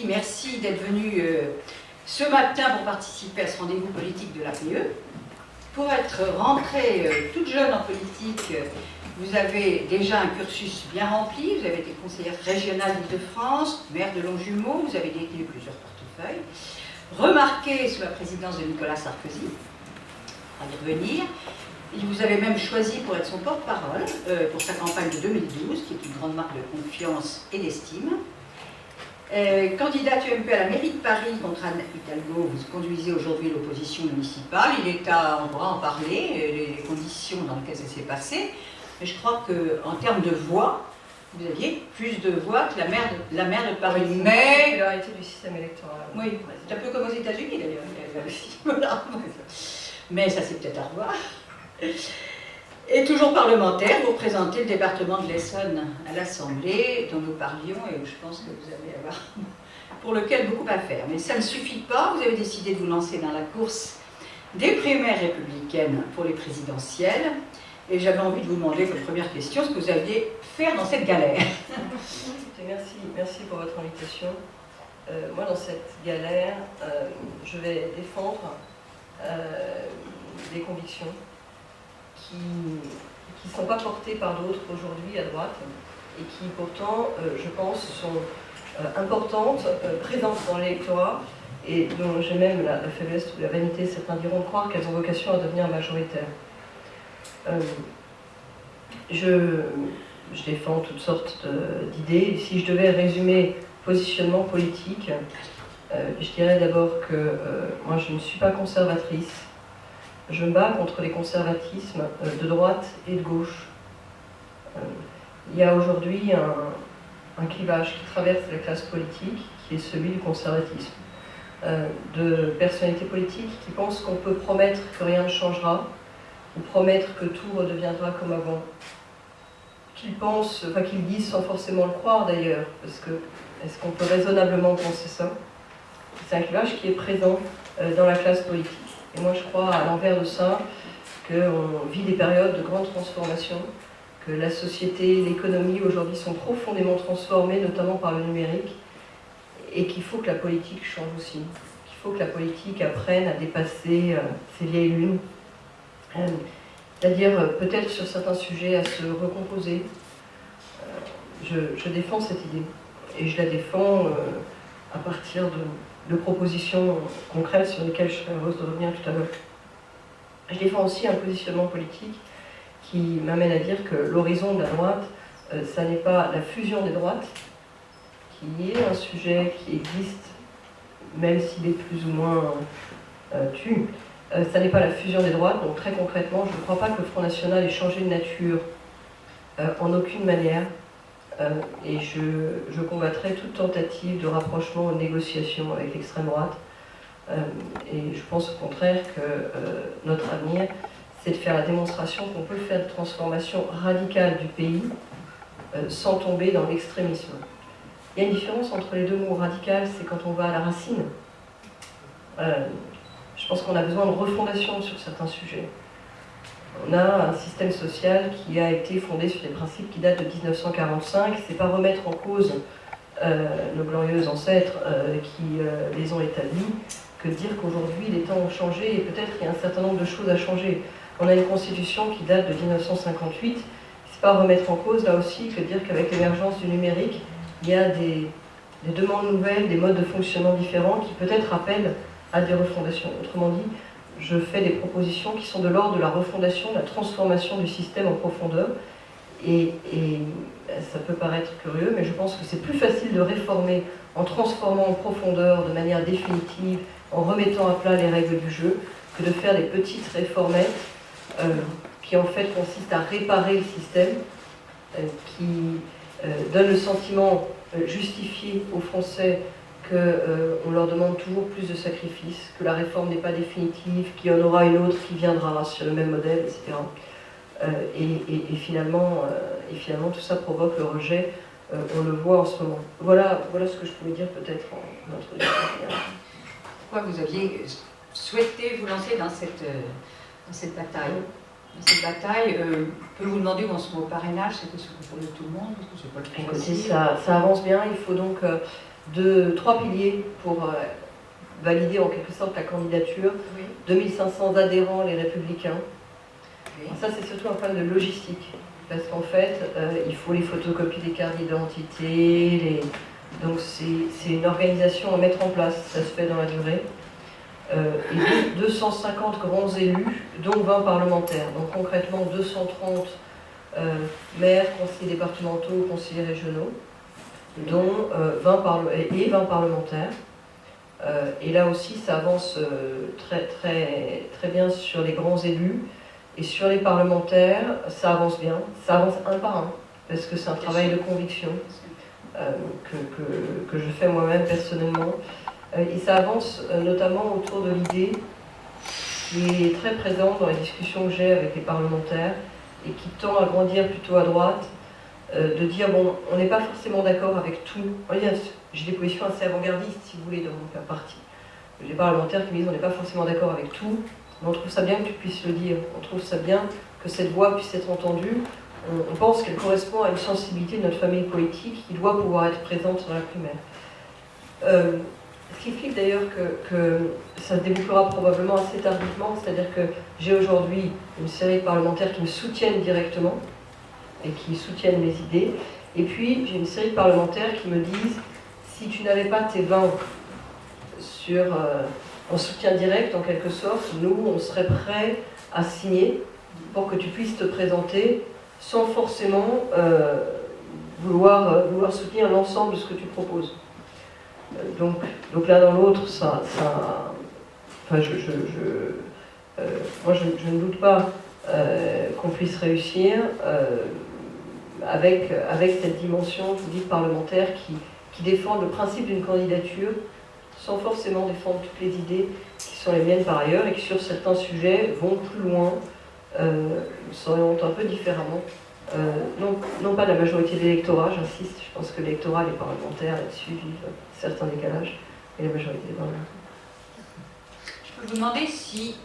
Merci d'être venu ce matin pour participer à ce rendez-vous politique de l'APE. Pour être rentrée toute jeune en politique, vous avez déjà un cursus bien rempli. Vous avez été conseillère régionale d'Île-de-France, maire de Longjumeau, vous avez détenu plusieurs portefeuilles. Remarqué sous la présidence de Nicolas Sarkozy, on va y revenir. Vous avez même choisi pour être son porte-parole pour sa campagne de 2012, qui est une grande marque de confiance et d'estime. Candidate UMP à la mairie de Paris contre Anne Hidalgo, vous conduisez aujourd'hui l'opposition municipale. On pourra en parler, les conditions dans lesquelles ça s'est passé. Mais je crois qu'en termes de voix, vous aviez plus de voix que la maire de Paris. Oui, mais la réalité du système électoral. Oui, c'est un peu comme aux États-Unis d'ailleurs. Mais ça c'est peut-être à revoir. Et toujours parlementaire, vous représentez le département de l'Essonne à l'Assemblée, dont nous parlions et où je pense que vous allez avoir pour lequel beaucoup à faire. Mais ça ne suffit pas, vous avez décidé de vous lancer dans la course des primaires républicaines pour les présidentielles. Et j'avais envie de vous demander comme première question ce que vous alliez faire dans cette galère. Merci pour votre invitation. Moi, dans cette galère, je vais défendre des convictions qui ne sont pas portées par d'autres aujourd'hui à droite et qui pourtant, je pense, sont importantes, présentes dans l'électorat et dont j'ai même la faiblesse ou la vanité, certains diront, de croire qu'elles ont vocation à devenir majoritaires. Je défends toutes sortes d'idées. Si je devais résumer positionnement politique, je dirais d'abord que moi je ne suis pas conservatrice. Je me bats contre les conservatismes de droite et de gauche. Il y a aujourd'hui un clivage qui traverse la classe politique, qui est celui du conservatisme. De personnalités politiques qui pensent qu'on peut promettre que rien ne changera, ou promettre que tout redeviendra comme avant. Qu'ils disent sans forcément le croire d'ailleurs, parce que est-ce qu'on peut raisonnablement penser ça? C'est un clivage qui est présent dans la classe politique. Et moi je crois à l'envers de ça, qu'on vit des périodes de grande transformation, que la société, l'économie aujourd'hui sont profondément transformées, notamment par le numérique, et qu'il faut que la politique change aussi, qu'il faut que la politique apprenne à dépasser ces vieilles lunes, c'est-à-dire peut-être sur certains sujets à se recomposer. Je défends cette idée, et je la défends à partir de propositions concrètes sur lesquelles je serai heureuse de revenir tout à l'heure. Je défends aussi un positionnement politique qui m'amène à dire que l'horizon de la droite, ça n'est pas la fusion des droites, qui est un sujet qui existe, même s'il est plus ou moins tu. Ça n'est pas la fusion des droites, donc très concrètement, je ne crois pas que le Front National ait changé de nature en aucune manière. Et je combattrai toute tentative de rapprochement ou de négociation avec l'extrême droite. Et je pense au contraire que notre avenir, c'est de faire la démonstration qu'on peut faire des transformations radicales du pays sans tomber dans l'extrémisme. Il y a une différence entre les deux mots. Radical, c'est quand on va à la racine. Je pense qu'on a besoin de refondation sur certains sujets. On a un système social qui a été fondé sur des principes qui datent de 1945. C'est pas remettre en cause nos glorieux ancêtres qui les ont établis, que de dire qu'aujourd'hui les temps ont changé et peut-être il y a un certain nombre de choses à changer. On a une constitution qui date de 1958. C'est pas remettre en cause là aussi que de dire qu'avec l'émergence du numérique, il y a des demandes nouvelles, des modes de fonctionnement différents qui peut-être appellent à des refondations. Autrement dit, je fais des propositions qui sont de l'ordre de la refondation, de la transformation du système en profondeur. Et ça peut paraître curieux, mais je pense que c'est plus facile de réformer en transformant en profondeur de manière définitive, en remettant à plat les règles du jeu, que de faire des petites réformettes qui en fait consistent à réparer le système, qui donnent le sentiment justifié aux Français qu'on leur demande toujours plus de sacrifices, que la réforme n'est pas définitive, qu'il y en aura une autre qui viendra sur le même modèle, etc. Et finalement, tout ça provoque le rejet, on le voit en ce moment. Voilà ce que je pouvais dire peut-être en introduction. Pourquoi vous aviez souhaité vous lancer dans cette bataille? Cette bataille, peut vous demander où on se met au parrainage, c'était ce que pour tout le monde, parce que c'est pas le plus facile. Ça avance bien, il faut donc de 3 piliers pour valider en quelque sorte la candidature. Oui. 2500 adhérents, les Républicains. Oui. Ça, c'est surtout un problème de logistique. Parce qu'en fait, il faut les photocopies des cartes d'identité. Donc, c'est une organisation à mettre en place. Ça se fait dans la durée. Et 250 grands élus, dont 20 parlementaires. Donc, concrètement, 230 maires, conseillers départementaux, conseillers régionaux, dont 20 parlementaires. Et là aussi, ça avance très bien sur les grands élus. Et sur les parlementaires, ça avance bien. Ça avance un par un, parce que c'est un travail de conviction que je fais moi-même personnellement. Et ça avance notamment autour de l'idée qui est très présente dans les discussions que j'ai avec les parlementaires et qui tend à grandir plutôt à droite, de dire, bon, on n'est pas forcément d'accord avec tout. J'ai des positions assez avant-gardistes, si vous voulez, dans mon parti. Les parlementaires qui me disent, on n'est pas forcément d'accord avec tout, mais on trouve ça bien que tu puisses le dire. On trouve ça bien que cette voix puisse être entendue. On pense qu'elle correspond à une sensibilité de notre famille politique qui doit pouvoir être présente dans la primaire. Ce qui explique d'ailleurs que ça se débouclera probablement assez tardivement, c'est-à-dire que j'ai aujourd'hui une série de parlementaires qui me soutiennent directement et qui soutiennent mes idées, et puis j'ai une série de parlementaires qui me disent, si tu n'avais pas tes 20 en soutien direct en quelque sorte, nous on serait prêts à signer pour que tu puisses te présenter sans forcément vouloir soutenir l'ensemble de ce que tu proposes. Donc l'un dans l'autre, moi je ne doute pas qu'on puisse réussir avec cette dimension, je vous dis, parlementaire qui défend le principe d'une candidature sans forcément défendre toutes les idées qui sont les miennes par ailleurs et qui sur certains sujets vont plus loin, s'orientent un peu différemment. Non pas la majorité de l'électorat, j'insiste, je pense que l'électorat et les parlementaires là-dessus vivent certains décalages, et la majorité des parlementaires. Je peux vous demander si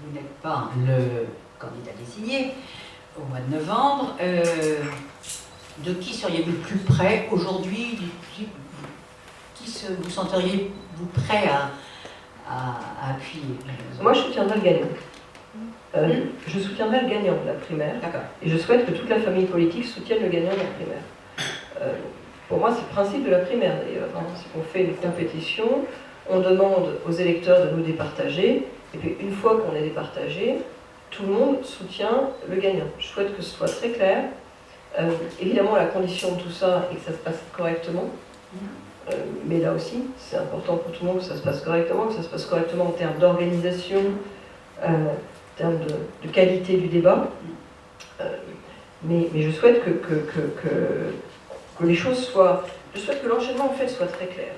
vous n'êtes pas le candidat désigné au mois de novembre, de qui seriez-vous le plus près aujourd'hui, vous senteriez-vous prêt à appuyer? Moi je soutiendrai le gagnant. Je soutiendrai le gagnant de la primaire. Et je souhaite que toute la famille politique soutienne le gagnant de la primaire. Pour moi, c'est le principe de la primaire d'ailleurs. C'est qu'on fait une compétition, on demande aux électeurs de nous départager, et puis une fois qu'on est départagé, tout le monde soutient le gagnant. Je souhaite que ce soit très clair. Évidemment, la condition de tout ça est que ça se passe correctement. Mais là aussi, c'est important pour tout le monde que ça se passe correctement, en termes d'organisation, en termes de qualité du débat. Mais je souhaite que les choses soient... Je souhaite que l'enchaînement, en fait, soit très clair.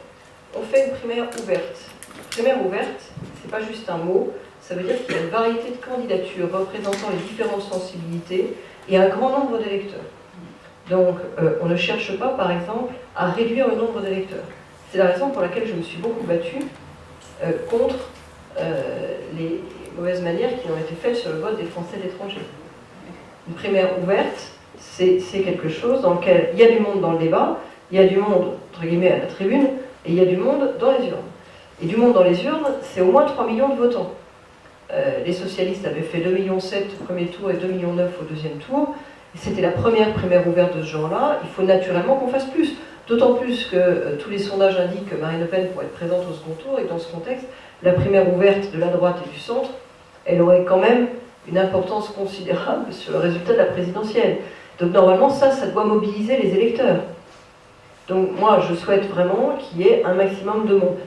On fait une primaire ouverte. Une primaire ouverte, c'est pas juste un mot, ça veut dire qu'il y a une variété de candidatures représentant les différentes sensibilités et un grand nombre d'électeurs. Donc, on ne cherche pas, par exemple, à réduire le nombre d'électeurs. C'est la raison pour laquelle je me suis beaucoup battue contre les mauvaises manières qui ont été faites sur le vote des Français de l'étranger. Une primaire ouverte, c'est quelque chose dans lequel il y a du monde dans le débat, il y a du monde, entre guillemets, à la tribune, et il y a du monde dans les urnes. Et du monde dans les urnes, c'est au moins 3 millions de votants. Les socialistes avaient fait 2,7 millions au premier tour et 2,9 millions au deuxième tour. C'était la première primaire ouverte de ce genre-là. Il faut naturellement qu'on fasse plus. D'autant plus que tous les sondages indiquent que Marine Le Pen pourrait être présente au second tour, et dans ce contexte, la primaire ouverte de la droite et du centre, elle aurait quand même une importance considérable sur le résultat de la présidentielle. Donc normalement, ça doit mobiliser les électeurs. Donc moi, je souhaite vraiment qu'il y ait un maximum de monde.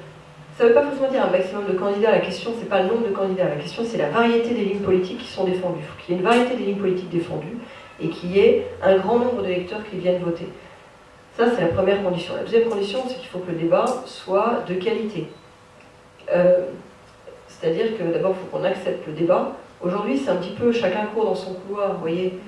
Ça ne veut pas forcément dire un maximum de candidats. La question, c'est pas le nombre de candidats. La question, c'est la variété des lignes politiques qui sont défendues. Il faut qu'il y ait une variété des lignes politiques défendues et qu'il y ait un grand nombre d'électeurs qui viennent voter. Ça, c'est la première condition. La deuxième condition, c'est qu'il faut que le débat soit de qualité. C'est-à-dire que d'abord, il faut qu'on accepte le débat. Aujourd'hui, c'est un petit peu chacun court dans son couloir. Vous voyez,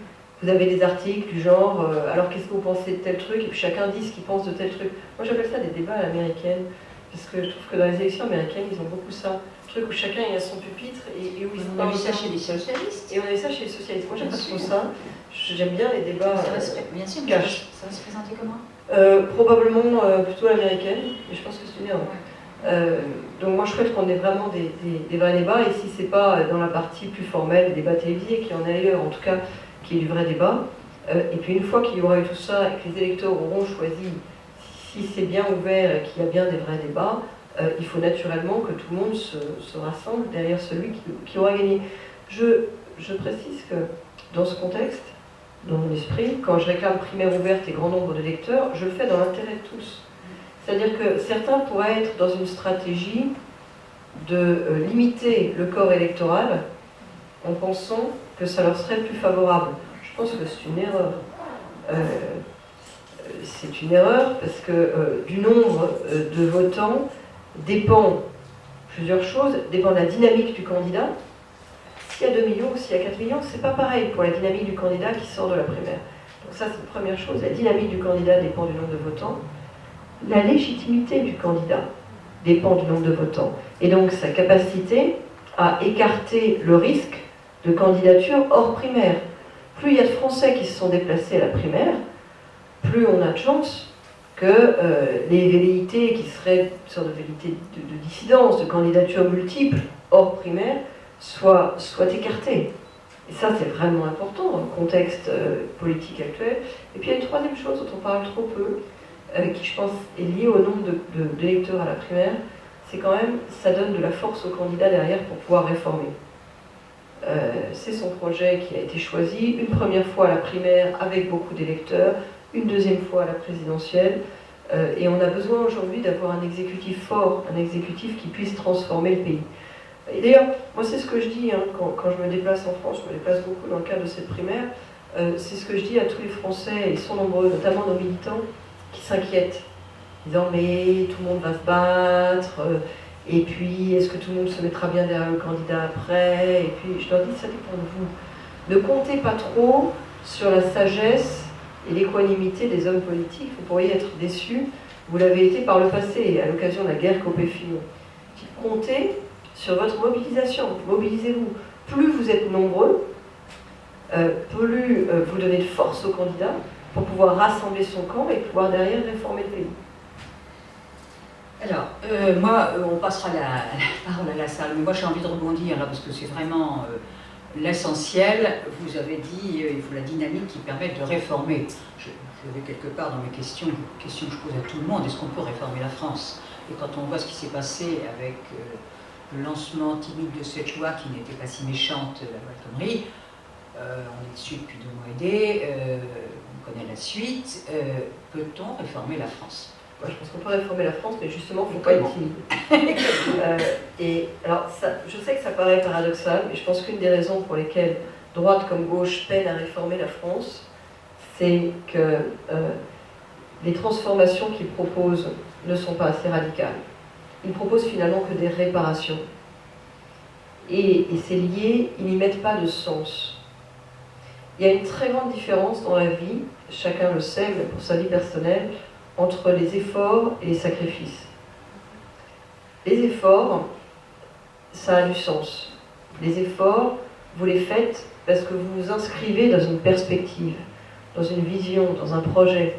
vous avez des articles du genre alors qu'est-ce que vous pensez de tel truc, et puis chacun dit ce qu'il pense de tel truc. Moi, j'appelle ça des débats à l'américaine, parce que je trouve que dans les élections américaines, ils ont beaucoup ça. Le truc où chacun est à son pupitre et où ils On a vu ça chez les socialistes. Et on a vu ça chez les socialistes. Moi, j'aime pas trop ça. J'aime bien les débats Bien sûr, cash. ça va se présenter comment? Probablement plutôt l'américaine, mais je pense que c'est une erreur. Donc moi je souhaite qu'on ait vraiment des vrais débats, et si c'est pas dans la partie plus formelle des débats télévisés, qu'il y en a ailleurs, en tout cas qu'il y ait du vrai débat. Et puis une fois qu'il y aura eu tout ça et que les électeurs auront choisi, si c'est bien ouvert et qu'il y a bien des vrais débats, il faut naturellement que tout le monde se rassemble derrière celui qui aura gagné. Je précise que dans ce contexte, dans mon esprit, quand je réclame primaire ouverte et grand nombre d'électeurs, je le fais dans l'intérêt de tous. C'est-à-dire que certains pourraient être dans une stratégie de limiter le corps électoral en pensant que ça leur serait plus favorable. Je pense que c'est une erreur. C'est une erreur parce que du nombre de votants dépend plusieurs choses, dépend de la dynamique du candidat. S'il y a 2 millions ou s'il y a 4 millions, c'est pas pareil pour la dynamique du candidat qui sort de la primaire. Donc ça, c'est la première chose. La dynamique du candidat dépend du nombre de votants. La légitimité du candidat dépend du nombre de votants. Et donc sa capacité à écarter le risque de candidature hors primaire. Plus il y a de Français qui se sont déplacés à la primaire, plus on a de chances que les velléités qui seraient une sorte de velléités de dissidence, de candidature multiple hors primaire, soient écartées. Et ça, c'est vraiment important dans le contexte politique actuel. Et puis il y a une troisième chose dont on parle trop peu, qui je pense est liée au nombre d'électeurs à la primaire, c'est quand même, ça donne de la force au candidat derrière pour pouvoir réformer. C'est son projet qui a été choisi, une première fois à la primaire avec beaucoup d'électeurs, une deuxième fois à la présidentielle, et on a besoin aujourd'hui d'avoir un exécutif fort, un exécutif qui puisse transformer le pays. Et d'ailleurs, moi c'est ce que je dis quand je me déplace en France, je me déplace beaucoup dans le cadre de cette primaire, c'est ce que je dis à tous les Français, et ils sont nombreux, notamment nos militants, qui s'inquiètent, disant mais tout le monde va se battre, et puis est-ce que tout le monde se mettra bien derrière le candidat après, et puis je leur dis ça dépend de vous. Ne comptez pas trop sur la sagesse et l'équanimité des hommes politiques, vous pourriez être déçus, vous l'avez été par le passé, à l'occasion de la guerre Copé-Fillon. Comptez sur votre mobilisation, mobilisez-vous. Plus vous êtes nombreux, plus vous donnez de force au candidat pour pouvoir rassembler son camp et pouvoir derrière réformer le pays. Alors, moi, on passera la parole à la salle, mais moi j'ai envie de rebondir là parce que c'est vraiment l'essentiel. Vous avez dit il faut la dynamique qui permette de réformer. Je vais quelque part dans mes questions, une question que je pose à tout le monde, est-ce qu'on peut réformer la France? Et quand on voit ce qui s'est passé avec le lancement timide de cette loi qui n'était pas si méchante, la loi El Khomri, on est dessus depuis 2 mois et demi, on connaît la suite, peut-on réformer la France? Moi, je pense qu'on peut réformer la France, mais justement, il ne faut pas être timide. Et alors, je sais que ça paraît paradoxal, mais je pense qu'une des raisons pour lesquelles droite comme gauche peinent à réformer la France, c'est que les transformations qu'ils proposent ne sont pas assez radicales. Ils proposent finalement que des réparations. Et c'est lié, ils n'y mettent pas de sens. Il y a une très grande différence dans la vie, chacun le sait, mais pour sa vie personnelle, entre les efforts et les sacrifices. Les efforts, ça a du sens. Les efforts, vous les faites parce que vous vous inscrivez dans une perspective, dans une vision, dans un projet.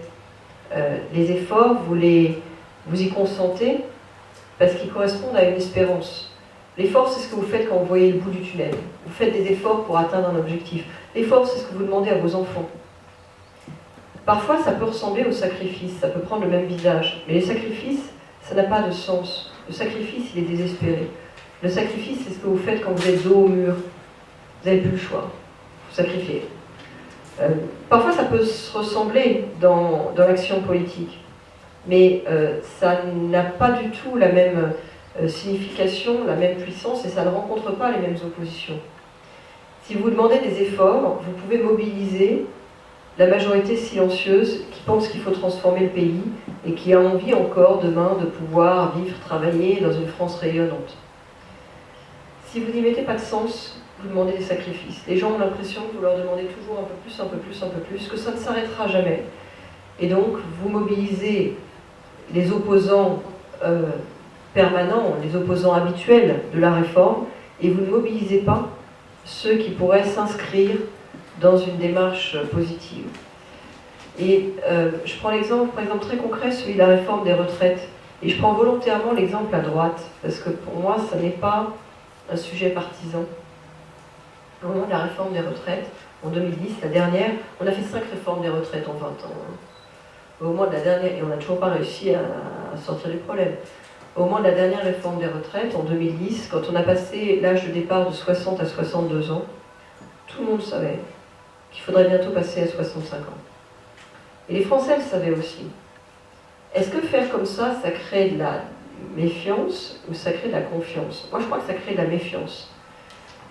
Les efforts, vous y consentez parce qu'ils correspondent à une espérance. L'effort, c'est ce que vous faites quand vous voyez le bout du tunnel. Vous faites des efforts pour atteindre un objectif. L'effort, c'est ce que vous demandez à vos enfants. Parfois, ça peut ressembler au sacrifice, ça peut prendre le même visage. Mais les sacrifices, ça n'a pas de sens. Le sacrifice, il est désespéré. Le sacrifice, c'est ce que vous faites quand vous êtes dos au mur. Vous n'avez plus le choix. Vous sacrifiez. Parfois, ça peut se ressembler dans l'action politique. Mais ça n'a pas du tout la même signification, la même puissance, et ça ne rencontre pas les mêmes oppositions. Si vous demandez des efforts, vous pouvez mobiliser la majorité silencieuse qui pense qu'il faut transformer le pays et qui a envie encore demain de pouvoir vivre, travailler dans une France rayonnante. Si vous n'y mettez pas de sens, vous demandez des sacrifices. Les gens ont l'impression que vous leur demandez toujours un peu plus, un peu plus, un peu plus, que ça ne s'arrêtera jamais. Et donc, vous mobilisez les opposants permanents, les opposants habituels de la réforme, et vous ne mobilisez pas ceux qui pourraient s'inscrire dans une démarche positive. Et je prends l'exemple, par exemple, très concret, celui de la réforme des retraites. Et je prends volontairement l'exemple à droite, parce que pour moi, ça n'est pas un sujet partisan. Au moment de la réforme des retraites, en 2010, la dernière, on a fait 5 réformes des retraites en 20 ans. Au moment de la dernière, et on n'a toujours pas réussi à sortir du problème. Au moment de la dernière réforme des retraites, en 2010, quand on a passé l'âge de départ de 60 à 62 ans, tout le monde savait qu'il faudrait bientôt passer à 65 ans. Et les Français le savaient aussi. Est-ce que faire comme ça crée de la méfiance ou ça crée de la confiance? Moi, je crois que ça crée de la méfiance.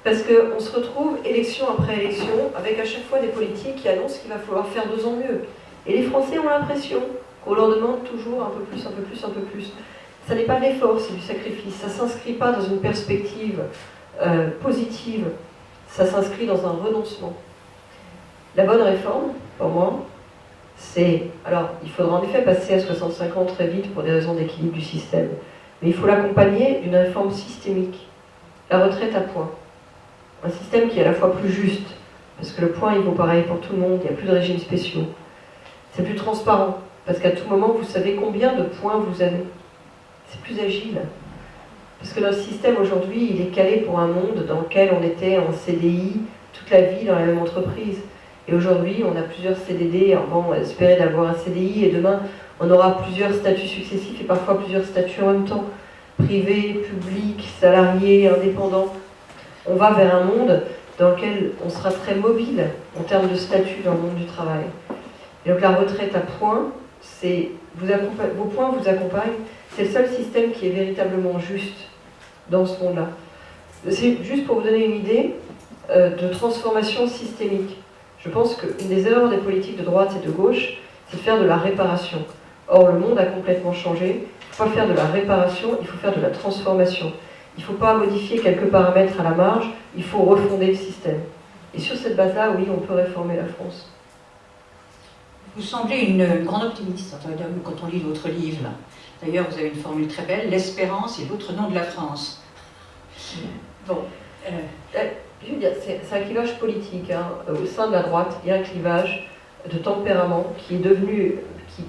Parce qu'on se retrouve élection après élection avec à chaque fois des politiques qui annoncent qu'il va falloir faire 2 ans mieux. Et les Français ont l'impression qu'on leur demande toujours un peu plus, un peu plus, un peu plus. Ça n'est pas de l'effort, c'est du sacrifice. Ça ne s'inscrit pas dans une perspective positive. Ça s'inscrit dans un renoncement. La bonne réforme, pour moi, c'est... Alors, il faudra en effet passer à 65 ans très vite pour des raisons d'équilibre du système. Mais il faut l'accompagner d'une réforme systémique. La retraite à points. Un système qui est à la fois plus juste, parce que le point, il vaut pareil pour tout le monde, il n'y a plus de régimes spéciaux. C'est plus transparent, parce qu'à tout moment, vous savez combien de points vous avez. C'est plus agile. Parce que notre système, aujourd'hui, il est calé pour un monde dans lequel on était en CDI toute la vie dans la même entreprise. Et aujourd'hui, on a plusieurs CDD, on va espérer d'avoir un CDI, et demain, on aura plusieurs statuts successifs et parfois plusieurs statuts en même temps. Privé, public, salarié, indépendant. On va vers un monde dans lequel on sera très mobile en termes de statut dans le monde du travail. Et donc la retraite à points, c'est vos points vous accompagnent, c'est le seul système qui est véritablement juste dans ce monde-là. C'est juste pour vous donner une idée de transformation systémique. Je pense qu'une des erreurs des politiques de droite et de gauche, c'est de faire de la réparation. Or, le monde a complètement changé. Il ne faut pas faire de la réparation, il faut faire de la transformation. Il ne faut pas modifier quelques paramètres à la marge, il faut refonder le système. Et sur cette base-là, oui, on peut réformer la France. Vous semblez une grande optimiste quand on lit votre livre. D'ailleurs, vous avez une formule très belle, l'espérance est l'autre nom de la France. Bon. Je veux dire, c'est un clivage politique. Hein. Au sein de la droite, il y a un clivage de tempérament qui est devenu,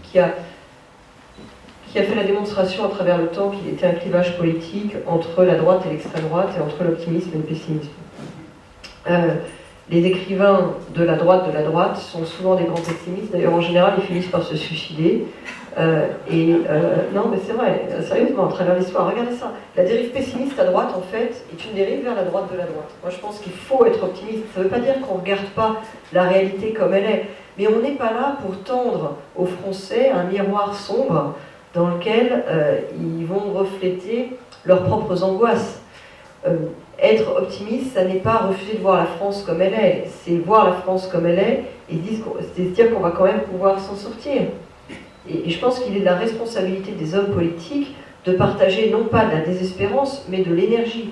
qui a fait la démonstration à travers le temps qu'il était un clivage politique entre la droite et l'extrême droite et entre l'optimisme et le pessimisme. Les écrivains de la droite sont souvent des grands pessimistes. D'ailleurs, en général, ils finissent par se suicider. Non, mais c'est vrai, sérieusement, à travers l'histoire, regardez ça. La dérive pessimiste à droite, en fait, est une dérive vers la droite de la droite. Moi, je pense qu'il faut être optimiste. Ça ne veut pas dire qu'on ne regarde pas la réalité comme elle est. Mais on n'est pas là pour tendre aux Français un miroir sombre dans lequel ils vont refléter leurs propres angoisses. Être optimiste, ça n'est pas refuser de voir la France comme elle est, c'est voir la France comme elle est et se dire qu'on va quand même pouvoir s'en sortir. Et je pense qu'il est de la responsabilité des hommes politiques de partager non pas de la désespérance, mais de l'énergie.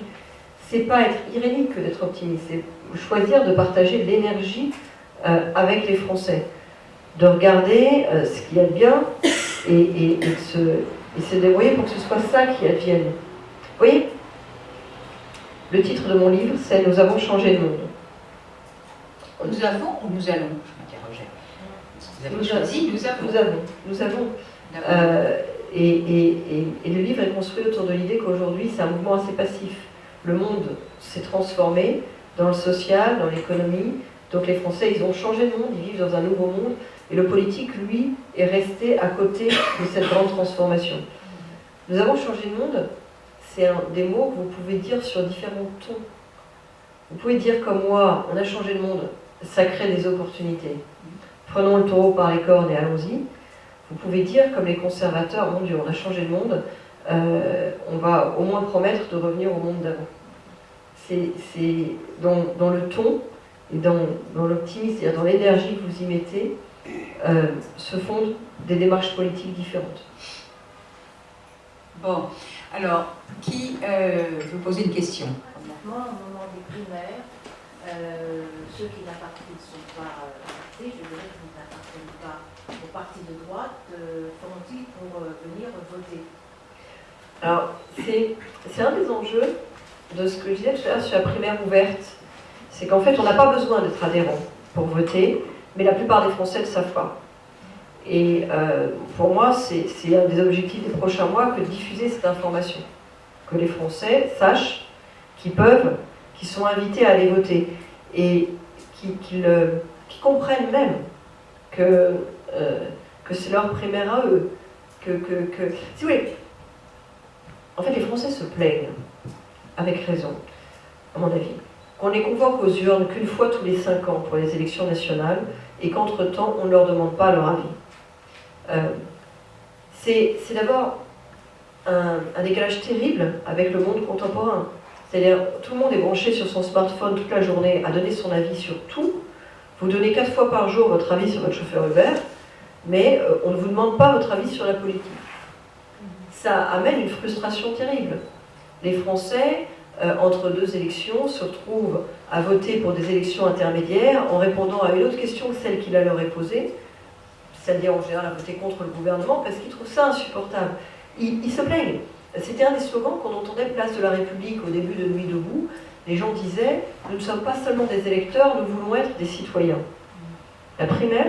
C'est pas être irénique que d'être optimiste, c'est choisir de partager de l'énergie avec les Français, de regarder ce qu'il y a de bien et de se débrouiller pour que ce soit ça qui advienne. Vous voyez, le titre de mon livre, c'est « Nous avons changé le monde ». Nous avons ou nous allons? Je m'interrogeais. Vous avez choisi, nous avons. Nous avons. Et le livre est construit autour de l'idée qu'aujourd'hui, c'est un mouvement assez passif. Le monde s'est transformé dans le social, dans l'économie. Donc les Français, ils ont changé de monde, ils vivent dans un nouveau monde. Et le politique, lui, est resté à côté de cette grande transformation. Nous avons changé de monde, c'est un des mots que vous pouvez dire sur différents tons. Vous pouvez dire comme moi, on a changé de monde, ça crée des opportunités. Prenons le taureau par les cornes et allons-y. Vous pouvez dire comme les conservateurs, mon Dieu, on a changé de monde, on va au moins promettre de revenir au monde d'avant. C'est dans le ton et dans l'optimisme, c'est-à-dire dans l'énergie que vous y mettez, se fondent des démarches politiques différentes. Bon, alors, qui veut poser une question? Moi, au moment des primaires, ceux qui ne sont pas partis, je dirais qu'ils n'appartiennent pas au parti de droite, font-ils pour venir voter? Alors, c'est un des enjeux de ce que je disais tout à l'heure sur la primaire ouverte. C'est qu'en fait, on n'a pas besoin d'être adhérent pour voter, mais la plupart des Français ne le savent pas. Et pour moi, c'est un des objectifs des prochains mois que de diffuser cette information. Que les Français sachent qu'ils sont invités à aller voter. Et qu'ils comprennent même que c'est leur primaire à eux. Si vous voulez, en fait, les Français se plaignent, avec raison, à mon avis, qu'on les convoque aux urnes qu'une fois tous les 5 ans pour les élections nationales et qu'entre-temps, on ne leur demande pas leur avis. C'est d'abord un décalage terrible avec le monde contemporain. C'est-à-dire, tout le monde est branché sur son smartphone toute la journée à donner son avis sur tout. Vous donnez 4 fois par jour votre avis sur votre chauffeur Uber, mais on ne vous demande pas votre avis sur la politique. Ça amène une frustration terrible. Les Français, entre 2 élections, se retrouvent à voter pour des élections intermédiaires en répondant à une autre question que celle qui leur est posée, c'est-à-dire en général à voter contre le gouvernement, parce qu'ils trouvent ça insupportable. Ils se plaignent. C'était un des slogans qu'on entendait place de la République au début de Nuit debout. Les gens disaient « Nous ne sommes pas seulement des électeurs, nous voulons être des citoyens ». La primaire,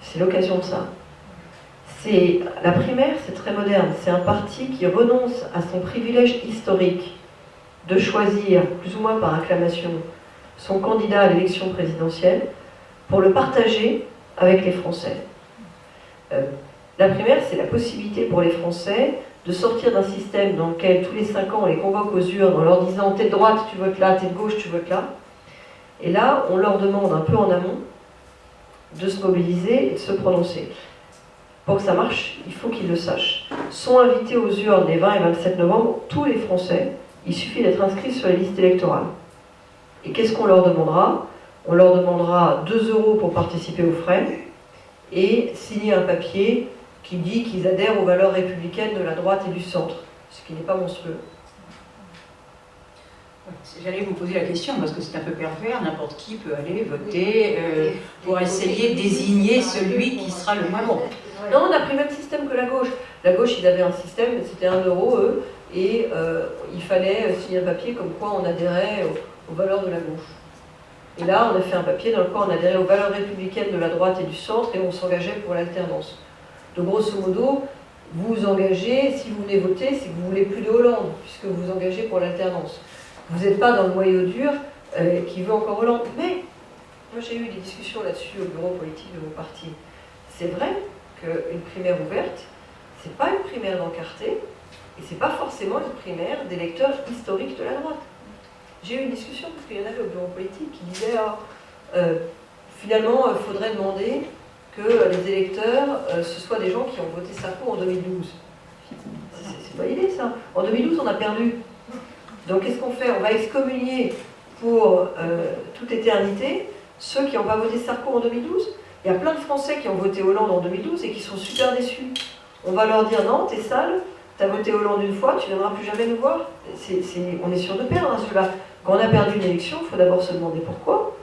c'est l'occasion de ça. La primaire, c'est très moderne. C'est un parti qui renonce à son privilège historique de choisir, plus ou moins par acclamation, son candidat à l'élection présidentielle pour le partager avec les Français. La primaire, c'est la possibilité pour les Français de sortir d'un système dans lequel tous les 5 ans on les convoque aux urnes en leur disant « t'es de droite, tu votes là, t'es de gauche, tu votes là ». Et là, on leur demande un peu en amont de se mobiliser et de se prononcer. Pour que ça marche, il faut qu'ils le sachent. Sont invités aux urnes les 20 et 27 novembre tous les Français. Il suffit d'être inscrits sur les listes électorales. Et qu'est-ce qu'on leur demandera? On leur demandera 2 € pour participer aux frais et signer un papier qui dit qu'ils adhèrent aux valeurs républicaines de la droite et du centre, ce qui n'est pas monstrueux. J'allais vous poser la question, parce que c'est un peu pervers, n'importe qui peut aller voter pour essayer de désigner celui qui sera le moins bon. Non, on a pris le même système que la gauche. La gauche, ils avaient un système, c'était 1 €, eux, et il fallait signer un papier comme quoi on adhérait aux valeurs de la gauche. Et là, on a fait un papier dans lequel on adhérait aux valeurs républicaines de la droite et du centre, et on s'engageait pour l'alternance. Donc, grosso modo, vous vous engagez, si vous venez voter, c'est que vous ne voulez plus de Hollande, puisque vous vous engagez pour l'alternance. Vous n'êtes pas dans le noyau dur qui veut encore Hollande. Mais, moi j'ai eu des discussions là-dessus au bureau politique de mon parti. C'est vrai qu'une primaire ouverte, c'est pas une primaire d'encarté, et c'est pas forcément une primaire d'électeurs historiques de la droite. J'ai eu une discussion, parce qu'il y en avait au bureau politique, qui disaient finalement, il faudrait demander que les électeurs, ce soient des gens qui ont voté Sarko en 2012. C'est pas idée, ça. En 2012, on a perdu. Donc, qu'est-ce qu'on fait? On va excommunier pour toute éternité ceux qui n'ont pas voté Sarko en 2012. Il y a plein de Français qui ont voté Hollande en 2012 et qui sont super déçus. On va leur dire, non, t'es sale, t'as voté Hollande une fois, tu ne viendras plus jamais nous voir. On est sûr de perdre, hein, ceux-là. Quand on a perdu une élection, il faut d'abord se demander pourquoi.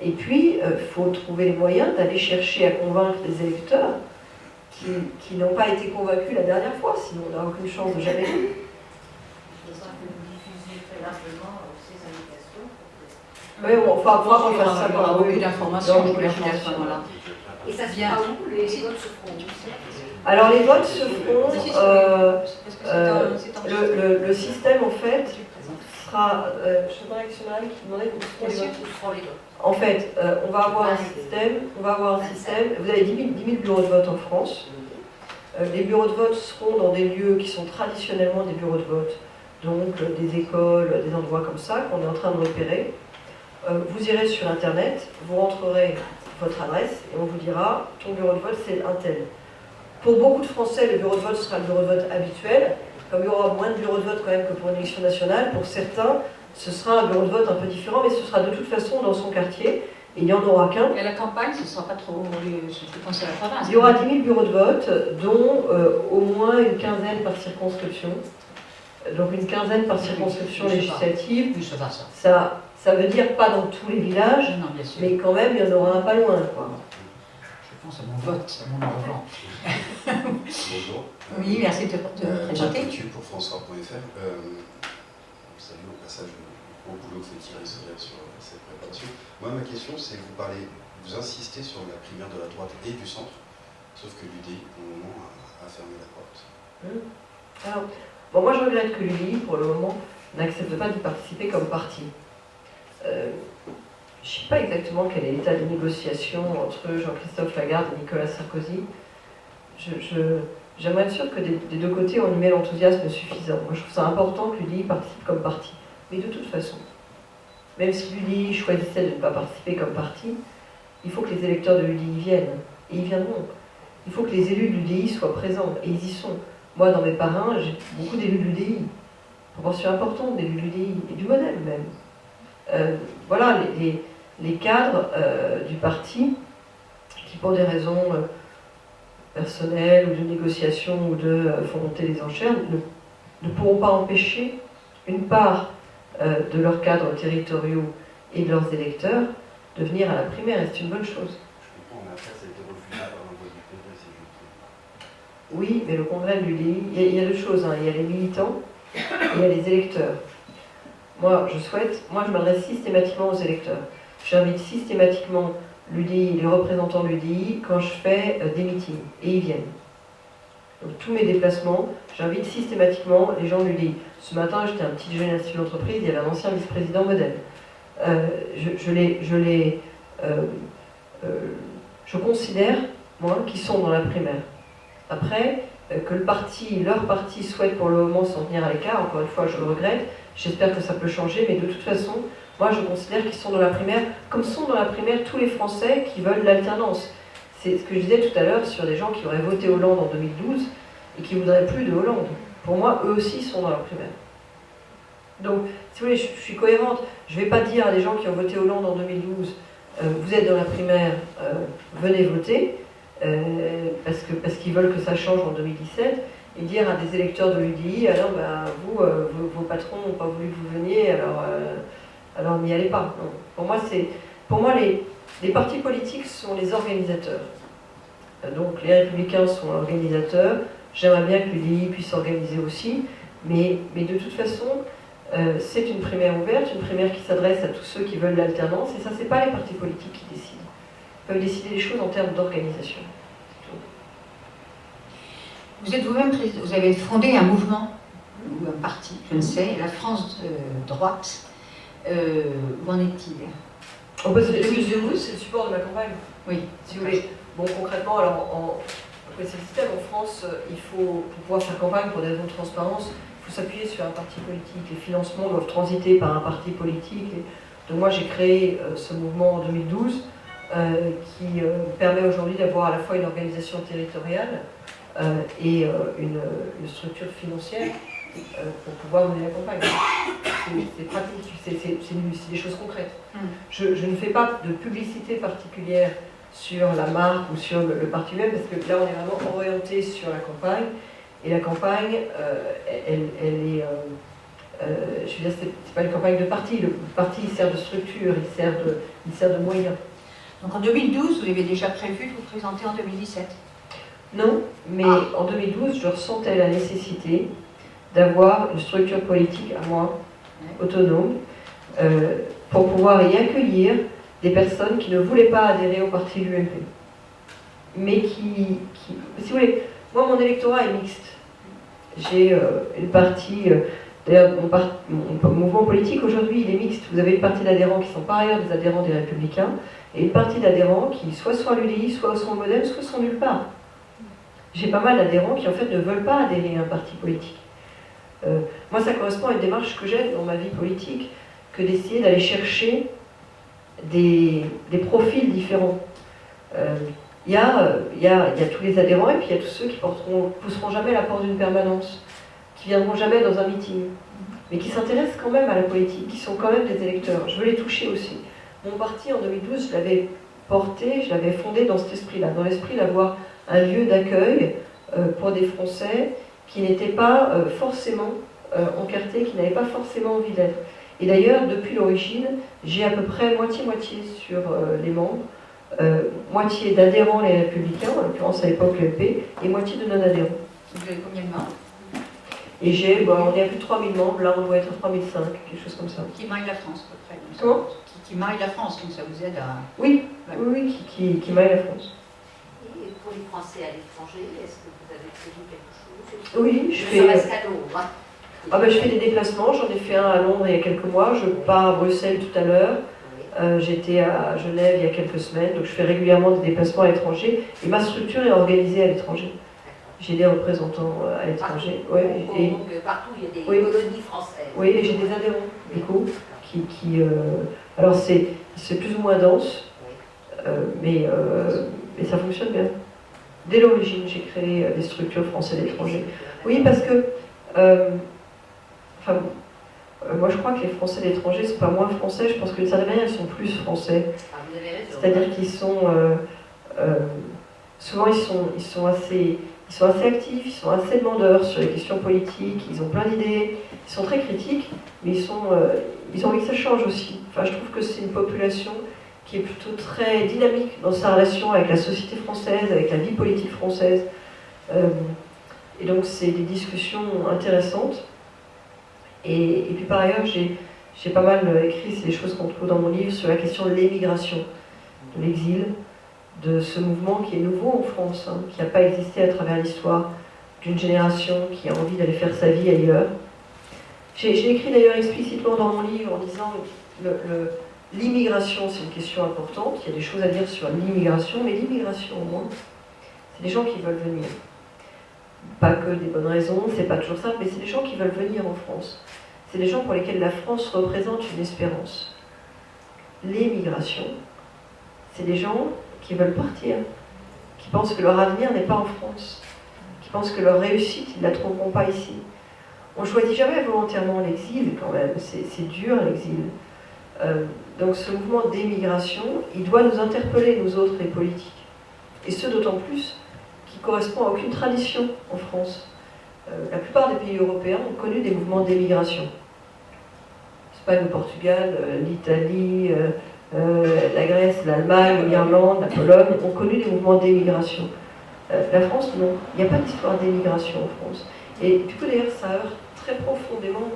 Et puis, il faut trouver les moyens d'aller chercher à convaincre des électeurs qui n'ont pas été convaincus la dernière fois, sinon on n'a aucune chance de jamais gagner. Oui, on va faire ça par beaucoup d'informations, je voulais à ce moment-là. Et ça se passe où? Les votes se feront où? Alors les votes se feront, le système en fait sera, je sais pas avec qui demandait où seront les votes. En fait, on va avoir un système, vous avez 10 000 bureaux de vote en France. Les bureaux de vote seront dans des lieux qui sont traditionnellement des bureaux de vote, donc des écoles, des endroits comme ça qu'on est en train de repérer. Vous irez sur internet, vous rentrerez votre adresse et on vous dira ton bureau de vote c'est un tel. Pour beaucoup de Français, le bureau de vote sera le bureau de vote habituel. Comme il y aura moins de bureaux de vote quand même que pour une élection nationale, pour certains, ce sera un bureau de vote un peu différent, mais ce sera de toute façon dans son quartier. Et il n'y en aura qu'un. Et à la campagne, ce ne sera pas trop... Je pense à la province. Il y aura 10 000 bureaux de vote, dont au moins une quinzaine par circonscription. Donc une quinzaine par circonscription législative. Oui, ça va, ça. Ça veut dire pas dans tous les villages, non, bien sûr. Mais quand même, il y en aura un pas loin, quoi. Je pense à mon vote, à mon argent. Bonjour. Oui, merci de te présenter. Pour François.fr. Salut au passage au boulot que fait Thierry Soler sur cette préparation. Moi, ma question, c'est vous insistez sur la primaire de la droite et du centre. Sauf que l'UDI, pour le moment, a fermé la porte. Alors, bon, moi je regrette que l'UDI, pour le moment, n'accepte pas d'y participer comme parti. Je ne sais pas exactement quel est l'état des négociations entre Jean-Christophe Lagarde et Nicolas Sarkozy. J'aimerais être sûr que des deux côtés, on y met l'enthousiasme suffisant. Moi, je trouve ça important que l'UDI participe comme parti. Mais de toute façon, même si l'UDI choisissait de ne pas participer comme parti, il faut que les électeurs de l'UDI viennent. Et ils viendront. Il faut que les élus de l'UDI soient présents. Et ils y sont. Moi, dans mes parrains, j'ai beaucoup d'élus de l'UDI. Proportion importante d'élus de l'UDI. Et du modèle même. Voilà, les cadres du parti qui, pour des raisons personnelles ou de négociation ou de volonté des enchères, ne pourront pas empêcher une part de leurs cadres territoriaux et de leurs électeurs de venir à la primaire. Et c'est une bonne chose. Je comprends, mais après, ça a été refusé par un vote du Congrès, si je me trompe. Oui, mais le congrès de l'UDI, il y a deux choses. Il y a les militants et il y a les électeurs. Moi, je m'adresse systématiquement aux électeurs. J'invite systématiquement l'UDI, les représentants de l'UDI, quand je fais des meetings. Et ils viennent. Donc, tous mes déplacements, j'invite systématiquement les gens de l'UDI. Ce matin, j'étais à un petit déjeuner d'institut d'entreprise, il y avait un ancien vice-président modèle. Je considère, moi, qu'ils sont dans la primaire. Après, que leur parti souhaite pour le moment s'en tenir à l'écart, encore une fois, je le regrette, j'espère que ça peut changer, mais de toute façon, moi, je considère qu'ils sont dans la primaire, comme sont dans la primaire tous les Français qui veulent l'alternance. C'est ce que je disais tout à l'heure sur des gens qui auraient voté Hollande en 2012 et qui ne voudraient plus de Hollande. Pour moi, eux aussi sont dans la primaire. Donc, si vous voulez, je suis cohérente. Je ne vais pas dire à des gens qui ont voté Hollande en 2012, vous êtes dans la primaire, venez voter, parce qu'ils veulent que ça change en 2017, et dire à des électeurs de l'UDI, alors vous, vos patrons n'ont pas voulu que vous veniez, alors n'y allez pas. Non. Pour moi, les partis politiques sont les organisateurs. Donc les Républicains sont organisateurs. J'aimerais bien que l'UDI puisse s'organiser aussi, mais de toute façon, c'est une primaire ouverte, une primaire qui s'adresse à tous ceux qui veulent l'alternance, et ça, c'est pas les partis politiques qui décident. Ils peuvent décider les choses en termes d'organisation. Vous êtes vous-même, vous avez fondé un mouvement, ou un parti, je ne sais, la France droite. Où en est-il? C'est le support de ma campagne. Oui. Si vous voulez. Bon, concrètement, après c'est le système en France, pour pouvoir faire campagne pour des raisons de transparence, il faut s'appuyer sur un parti politique. Les financements doivent transiter par un parti politique. Donc moi, j'ai créé ce mouvement en 2012 qui permet aujourd'hui d'avoir à la fois une organisation territoriale et une structure financière pour pouvoir mener la campagne. C'est pratique, c'est des choses concrètes. Je ne fais pas de publicité particulière sur la marque ou sur le parti même, parce que là on est vraiment orienté sur la campagne, et la campagne, elle est... je veux dire, c'est pas une campagne de parti, le parti il sert de structure, il sert de moyen. Donc en 2012, vous avez déjà prévu de vous présenter en 2017? Non, mais en 2012, je ressentais la nécessité d'avoir une structure politique à moi, autonome, pour pouvoir y accueillir des personnes qui ne voulaient pas adhérer au parti de l'UMP. Mais si vous voulez, moi mon électorat est mixte. J'ai une partie, d'ailleurs mon mouvement politique aujourd'hui il est mixte. Vous avez une partie d'adhérents qui sont par ailleurs des adhérents des Républicains, et une partie d'adhérents qui soit sont à l'UDI, soit sont au Modem, soit sont nulle part. J'ai pas mal d'adhérents qui en fait ne veulent pas adhérer à un parti politique. Moi ça correspond à une démarche que j'ai dans ma vie politique, que d'essayer d'aller chercher des profils différents. Il y a tous les adhérents et puis il y a tous ceux qui pousseront jamais la porte d'une permanence, qui viendront jamais dans un meeting, mais qui s'intéressent quand même à la politique, qui sont quand même des électeurs. Je veux les toucher aussi. Mon parti en 2012, je l'avais porté, je l'avais fondé dans cet esprit-là, dans l'esprit d'avoir un lieu d'accueil pour des Français qui n'étaient pas forcément encartés, qui n'avaient pas forcément envie d'être. Et d'ailleurs, depuis l'origine, j'ai à peu près moitié-moitié sur les membres, moitié d'adhérents les Républicains, en l'occurrence à l'époque l'UMP, et moitié de non-adhérents. Vous avez combien de membres? Et on est à plus de 3000 membres, là on doit être à 3005, quelque chose comme ça. Qui maille la France, à peu près. Comment? Qui maille la France, donc ça vous aide à... Oui, oui, qui maille la France. Et pour les Français à l'étranger, est-ce que vous avez prévu quelque chose? Oui, je Ça fais... reste à Londres, hein. Ah ben, je fais des déplacements, j'en ai fait un à Londres il y a quelques mois, je pars à Bruxelles tout à l'heure, Oui. j'étais à Genève il y a quelques semaines, donc je fais régulièrement des déplacements à l'étranger, et ma structure est organisée à l'étranger. J'ai des représentants à l'étranger. Partout, Ouais, donc, et, partout, il y a des oui. colonies françaises. oui, et j'ai des adhérents, du coup, alors c'est plus ou moins dense, mais ça fonctionne bien. Dès l'origine, j'ai créé des structures françaises à l'étranger. Oui, parce que, moi je crois que les Français à l'étranger, c'est pas moins français, je pense que d'une certaine manière, ils sont plus français. Ah, vous avez raison. C'est-à-dire qu'ils sont, souvent ils sont assez actifs, ils sont assez demandeurs sur les questions politiques, ils ont plein d'idées, ils sont très critiques, mais ils ont envie que ça change aussi. Enfin, je trouve que c'est une population qui est plutôt très dynamique dans sa relation avec la société française, avec la vie politique française. Et donc c'est des discussions intéressantes. Et puis par ailleurs, j'ai pas mal écrit, c'est des choses qu'on trouve dans mon livre, sur la question de l'émigration, de l'exil, de ce mouvement qui est nouveau en France, hein, qui n'a pas existé à travers l'histoire, d'une génération qui a envie d'aller faire sa vie ailleurs. J'ai écrit d'ailleurs explicitement dans mon livre en disant l'immigration, c'est une question importante, il y a des choses à dire sur l'immigration, mais l'immigration au moins, c'est des gens qui veulent venir. Pas que des bonnes raisons, c'est pas toujours simple, mais c'est des gens qui veulent venir en France. C'est des gens pour lesquels la France représente une espérance. L'émigration, c'est des gens qui veulent partir, qui pensent que leur avenir n'est pas en France, qui pensent que leur réussite, ils ne la trouveront pas ici. On ne choisit jamais volontairement l'exil quand même, c'est dur l'exil. Donc ce mouvement d'émigration, il doit nous interpeller, nous autres, les politiques. Et ce d'autant plus qu'il ne correspond à aucune tradition en France. La plupart des pays européens ont connu des mouvements d'émigration. L'Espagne, le Portugal, l'Italie, la Grèce, l'Allemagne, l'Irlande, la Pologne ont connu des mouvements d'émigration. La France, non. Il n'y a pas d'histoire d'émigration en France. Et du coup, d'ailleurs, ça heurte très profondément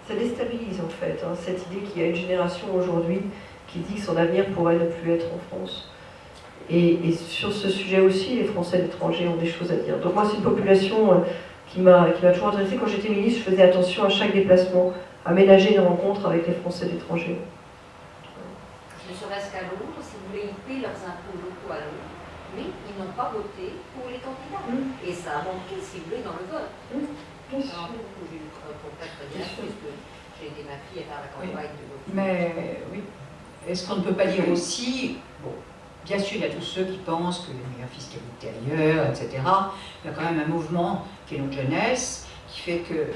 ça déstabilise en fait, hein, cette idée qu'il y a une génération aujourd'hui qui dit que son avenir pourrait ne plus être en France. Et sur ce sujet aussi, les Français à l'étranger ont des choses à dire. Donc moi, c'est une population qui m'a toujours intéressée. Quand j'étais ministre, je faisais attention à chaque déplacement, à ménager une rencontre avec les Français à l'étranger. Ne serait-ce qu'à Londres, si vous voulez, ils paient leurs impôts locaux à Londres, mais ils n'ont pas voté pour les candidats. Et ça a manqué, si vous voulez, dans le vote. Bien sûr. Alors, j'ai eu contact avec puisque j'ai aidé ma fille à faire la campagne de l'autre. Mais oui, est-ce qu'on ne peut pas dire aussi, bon, bien sûr, il y a tous ceux qui pensent qu'il y a une meilleure fiscalité ailleurs, etc. Il y a quand même un mouvement qui est notre jeunesse, qui fait que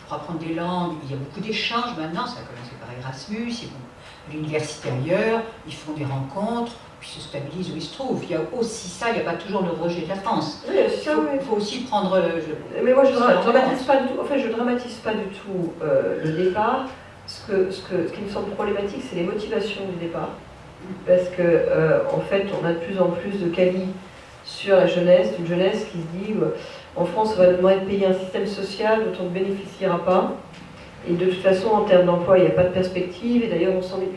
pour apprendre des langues, il y a beaucoup d'échanges maintenant, ça a commencé par Erasmus, ils vont à l'université ailleurs, ils font des rencontres, puis se stabilisent où ils se trouvent. Il y a aussi ça, il n'y a pas toujours le rejet de la France. Oui, Il faut aussi prendre... Mais moi, je ne dramatise pas du tout. En fait, je dramatise pas du tout le départ. Ce qui me semble problématique, c'est les motivations du départ. Parce que, en fait, on a de plus en plus de quali sur la jeunesse, d'une jeunesse qui se dit en France, on va nous demander de payer un système social dont on ne bénéficiera pas. Et de toute façon, en termes d'emploi, il n'y a pas de perspective. Et d'ailleurs, on s'en est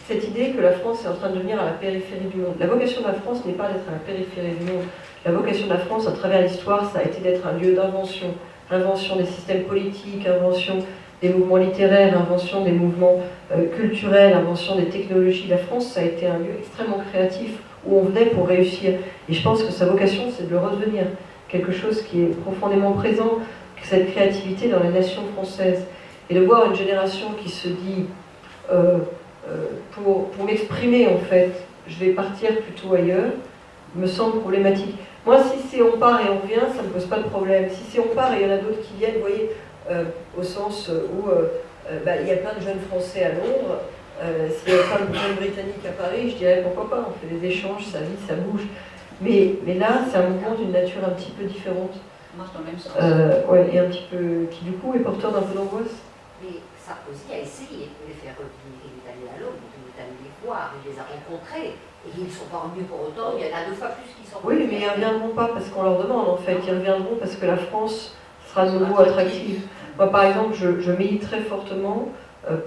cette idée que la France est en train de devenir à la périphérie du monde. La vocation de la France n'est pas d'être à la périphérie du monde. La vocation de la France, à travers l'histoire, ça a été d'être un lieu d'invention. Invention des systèmes politiques, invention des mouvements littéraires, invention des mouvements culturels, invention des technologies. La France, ça a été un lieu extrêmement créatif où on venait pour réussir. Et je pense que sa vocation, c'est de le redevenir. Quelque chose qui est profondément présent, cette créativité dans la nation française. Et de voir une génération qui se dit... pour m'exprimer, en fait, je vais partir plutôt ailleurs, me semble problématique. Moi, si c'est on part et on revient, ça ne me pose pas de problème. Si c'est on part et il y en a d'autres qui viennent, vous voyez, au sens où il y a plein de jeunes Français à Londres, s'il y a plein de jeunes Britanniques à Paris, je dirais pourquoi pas, on fait des échanges, ça vit, ça bouge. Mais là, c'est un mouvement d'une nature un petit peu différente. marche dans le même sens. Et un petit peu, qui du coup est porteur d'un peu d'angoisse. Mais Sarkozy a essayé de les faire revenir. Il est allé à Londres, il est allé les voir, il les a rencontrés. Et ils ne sont pas revenus pour autant, il y en a 2 fois plus qui sont revenus. Oui, mais ils ne reviendront pas parce qu'on leur demande en fait. Ils reviendront parce que la France sera de nouveau attractive. Moi, par exemple, je milite très fortement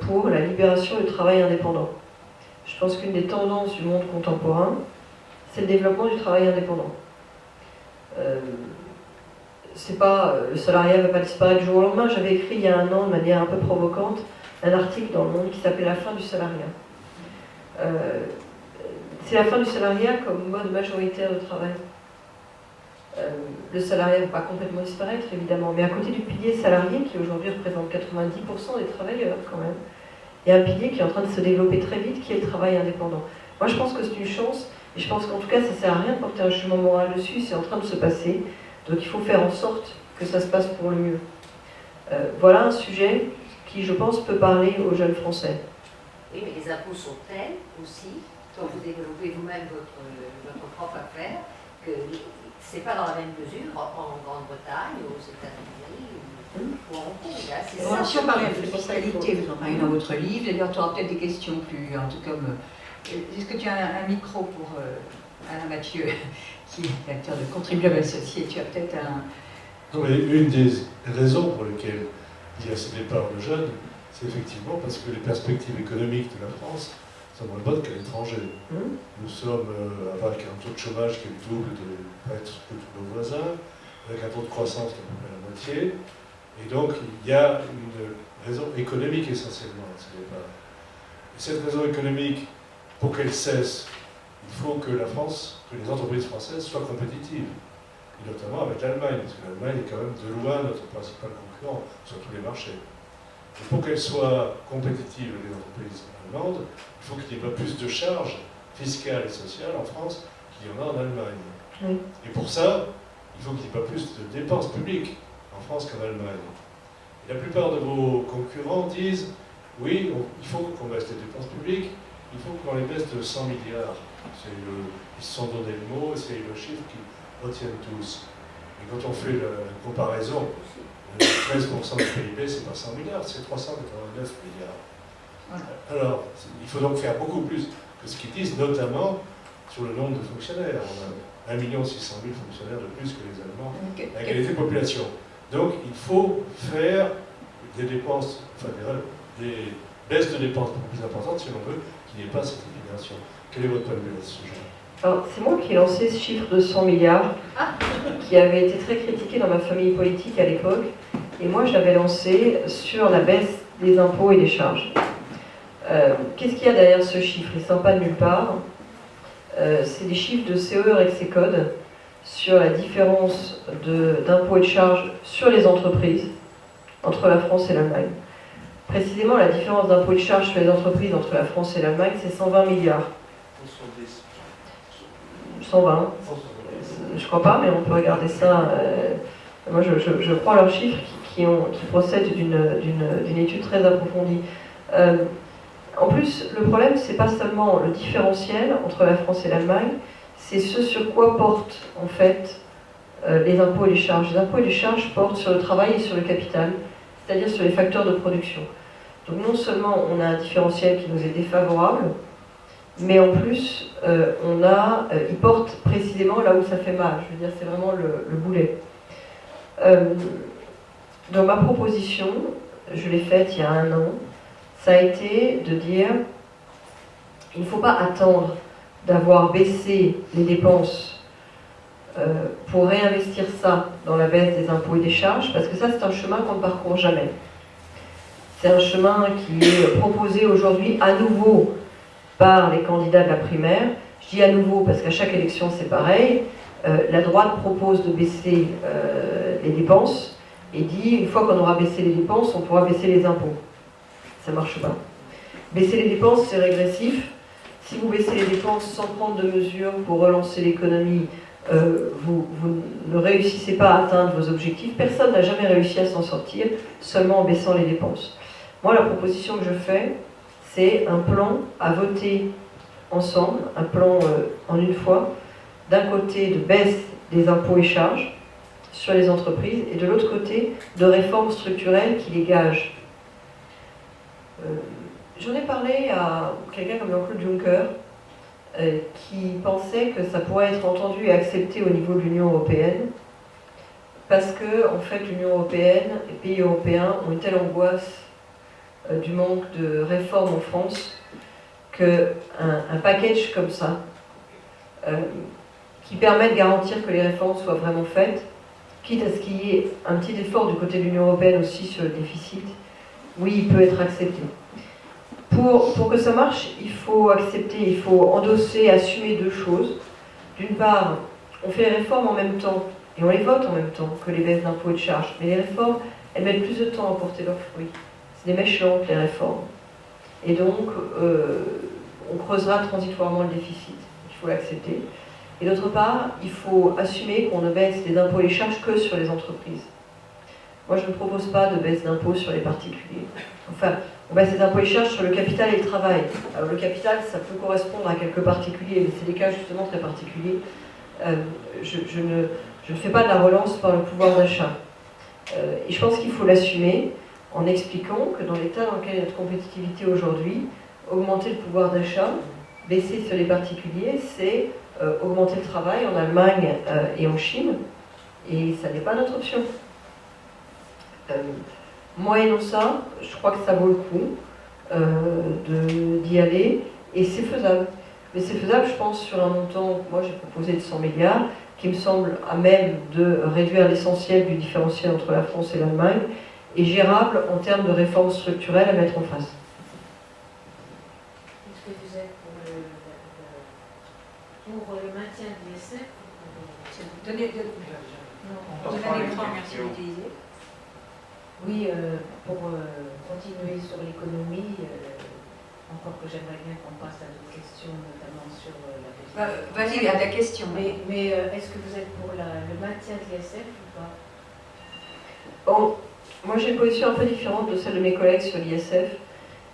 pour la libération du travail indépendant. Je pense qu'une des tendances du monde contemporain, c'est le développement du travail indépendant. C'est pas, le salariat ne va pas disparaître du jour au lendemain. J'avais écrit il y a un an, de manière un peu provocante, un article dans Le Monde qui s'appelait La fin du salariat. C'est la fin du salariat comme mode majoritaire de travail. Le salariat ne va pas complètement disparaître, évidemment, mais à côté du pilier salarié, qui aujourd'hui représente 90% des travailleurs quand même, il y a un pilier qui est en train de se développer très vite, qui est le travail indépendant. Moi, je pense que c'est une chance, et je pense qu'en tout cas, ça ne sert à rien de porter un jugement moral dessus, c'est en train de se passer, donc il faut faire en sorte que ça se passe pour le mieux. Voilà un sujet qui, je pense, peut parler aux jeunes Français. Oui, mais les impôts sont tels aussi, quand vous développez vous-même votre propre affaire, que c'est pas dans la même mesure en Grande-Bretagne, aux États-Unis ou en Hong Kong. C'est ça. Si on parlait de fiscalité, vous en parlez dans votre livre, d'ailleurs tu auras peut-être des questions plus, en tout cas, est-ce que tu as un micro pour Alain Mathieu, qui est acteur de Contribuables Associés, tu as peut-être un... Non, mais une des raisons pour lesquelles il y a ce départ de jeunes, c'est effectivement parce que les perspectives économiques de la France sont moins bonnes qu'à l'étranger. Nous sommes avec un taux de chômage qui est le double de presque de tous nos voisins, avec un taux de croissance qui est à peu près la moitié, et donc il y a une raison économique essentiellement à ce départ. Et cette raison économique, pour qu'elle cesse, il faut que la France, que les entreprises françaises soient compétitives, et notamment avec l'Allemagne, parce que l'Allemagne est quand même de loin notre principal concurrent sur tous les marchés. Et pour qu'elles soient compétitives, les entreprises allemandes, il faut qu'il n'y ait pas plus de charges fiscales et sociales en France qu'il y en a en Allemagne. Oui. Et pour ça, il faut qu'il n'y ait pas plus de dépenses publiques en France qu'en Allemagne. Et la plupart de vos concurrents disent, oui, il faut qu'on baisse les dépenses publiques, il faut qu'on les baisse de 100 milliards. Ils se sont donné le mot, c'est le chiffre qu'ils retiennent tous. Et quand on fait la comparaison, 13% du PIB, c'est pas 100 milliards, c'est 389 milliards. Alors, il faut donc faire beaucoup plus que ce qu'ils disent, notamment sur le nombre de fonctionnaires. On a 1 600 000 fonctionnaires de plus que les Allemands, à égalité de population. Donc, il faut faire des dépenses, enfin des baisses de dépenses plus importantes, si l'on veut, qu'il n'y ait pas cette immigration. Quel est votre point de vue à ce sujet ? Alors, c'est moi qui ai lancé ce chiffre de 100 milliards, qui avait été très critiqué dans ma famille politique à l'époque, et moi je l'avais lancé sur la baisse des impôts et des charges. Qu'est-ce qu'il y a derrière ce chiffre? Il ne sort pas de nulle part. C'est des chiffres de CE Rexecode sur la différence d'impôts et de charges sur les entreprises entre la France et l'Allemagne. Précisément, la différence d'impôts et de charges sur les entreprises entre la France et l'Allemagne, c'est 120 milliards. 120. Je crois pas, mais on peut regarder ça. Moi, je crois leurs chiffres qui procèdent d'une étude très approfondie. En plus, le problème, c'est pas seulement le différentiel entre la France et l'Allemagne, c'est ce sur quoi portent en fait les impôts et les charges. Les impôts et les charges portent sur le travail et sur le capital, c'est-à-dire sur les facteurs de production. Donc non seulement on a un différentiel qui nous est défavorable, mais en plus il porte précisément là où ça fait mal. Je veux dire, c'est vraiment le boulet. Donc ma proposition, je l'ai faite il y a un an, ça a été de dire il ne faut pas attendre d'avoir baissé les dépenses pour réinvestir ça dans la baisse des impôts et des charges, parce que ça c'est un chemin qu'on ne parcourt jamais. C'est un chemin qui est proposé aujourd'hui à nouveau par les candidats de la primaire. Je dis à nouveau parce qu'à chaque élection c'est pareil. La droite propose de baisser les dépenses et dit une fois qu'on aura baissé les dépenses, on pourra baisser les impôts. Ça ne marche pas. Baisser les dépenses, c'est régressif. Si vous baissez les dépenses sans prendre de mesures pour relancer l'économie, vous ne réussissez pas à atteindre vos objectifs. Personne n'a jamais réussi à s'en sortir seulement en baissant les dépenses. Moi, la proposition que je fais, c'est un plan à voter ensemble, un plan en une fois, d'un côté de baisse des impôts et charges sur les entreprises, et de l'autre côté de réformes structurelles qui les gagent. J'en ai parlé à quelqu'un comme Jean-Claude Juncker, qui pensait que ça pourrait être entendu et accepté au niveau de l'Union européenne, parce que, en fait, l'Union européenne, les pays européens ont une telle angoisse du manque de réformes en France qu'un package comme ça qui permet de garantir que les réformes soient vraiment faites, quitte à ce qu'il y ait un petit effort du côté de l'Union européenne aussi sur le déficit, oui, il peut être accepté. Pour que ça marche, il faut accepter, il faut endosser, assumer deux choses. D'une part, on fait les réformes en même temps, et on les vote en même temps que les baisses d'impôts et de charges. Mais les réformes, elles mettent plus de temps à porter leurs fruits. C'est des mèches lentes, les réformes. Et donc, on creusera transitoirement le déficit. Il faut l'accepter. Et d'autre part, il faut assumer qu'on ne baisse les impôts et les charges que sur les entreprises. Moi, je ne propose pas de baisse d'impôts sur les particuliers. Enfin, on baisse les impôts et les charges sur le capital et le travail. Alors, le capital, ça peut correspondre à quelques particuliers, mais c'est des cas justement très particuliers. Je ne fais pas de la relance par le pouvoir d'achat. Et je pense qu'il faut l'assumer en expliquant que dans l'état dans lequel est notre compétitivité aujourd'hui, augmenter le pouvoir d'achat, baisser sur les particuliers, c'est augmenter le travail en Allemagne et en Chine, et ça n'est pas notre option. Moyennant ça, je crois que ça vaut le coup d'y aller, et c'est faisable. Mais c'est faisable, je pense, sur un montant, moi j'ai proposé de 100 milliards, qui me semble à même de réduire l'essentiel du différentiel entre la France et l'Allemagne, et gérable en termes de réformes structurelles à mettre en face. Est-ce que vous êtes pour le maintien de l'ISF? Donnez l'écran, merci d'utiliser. Oui, pour continuer sur l'économie, encore que j'aimerais bien qu'on passe à d'autres questions, notamment sur la question. Vas-y, à ta question. Mais est-ce que vous êtes pour le maintien de l'ISF ou pas? Bon, moi j'ai une position un peu différente de celle de mes collègues sur l'ISF.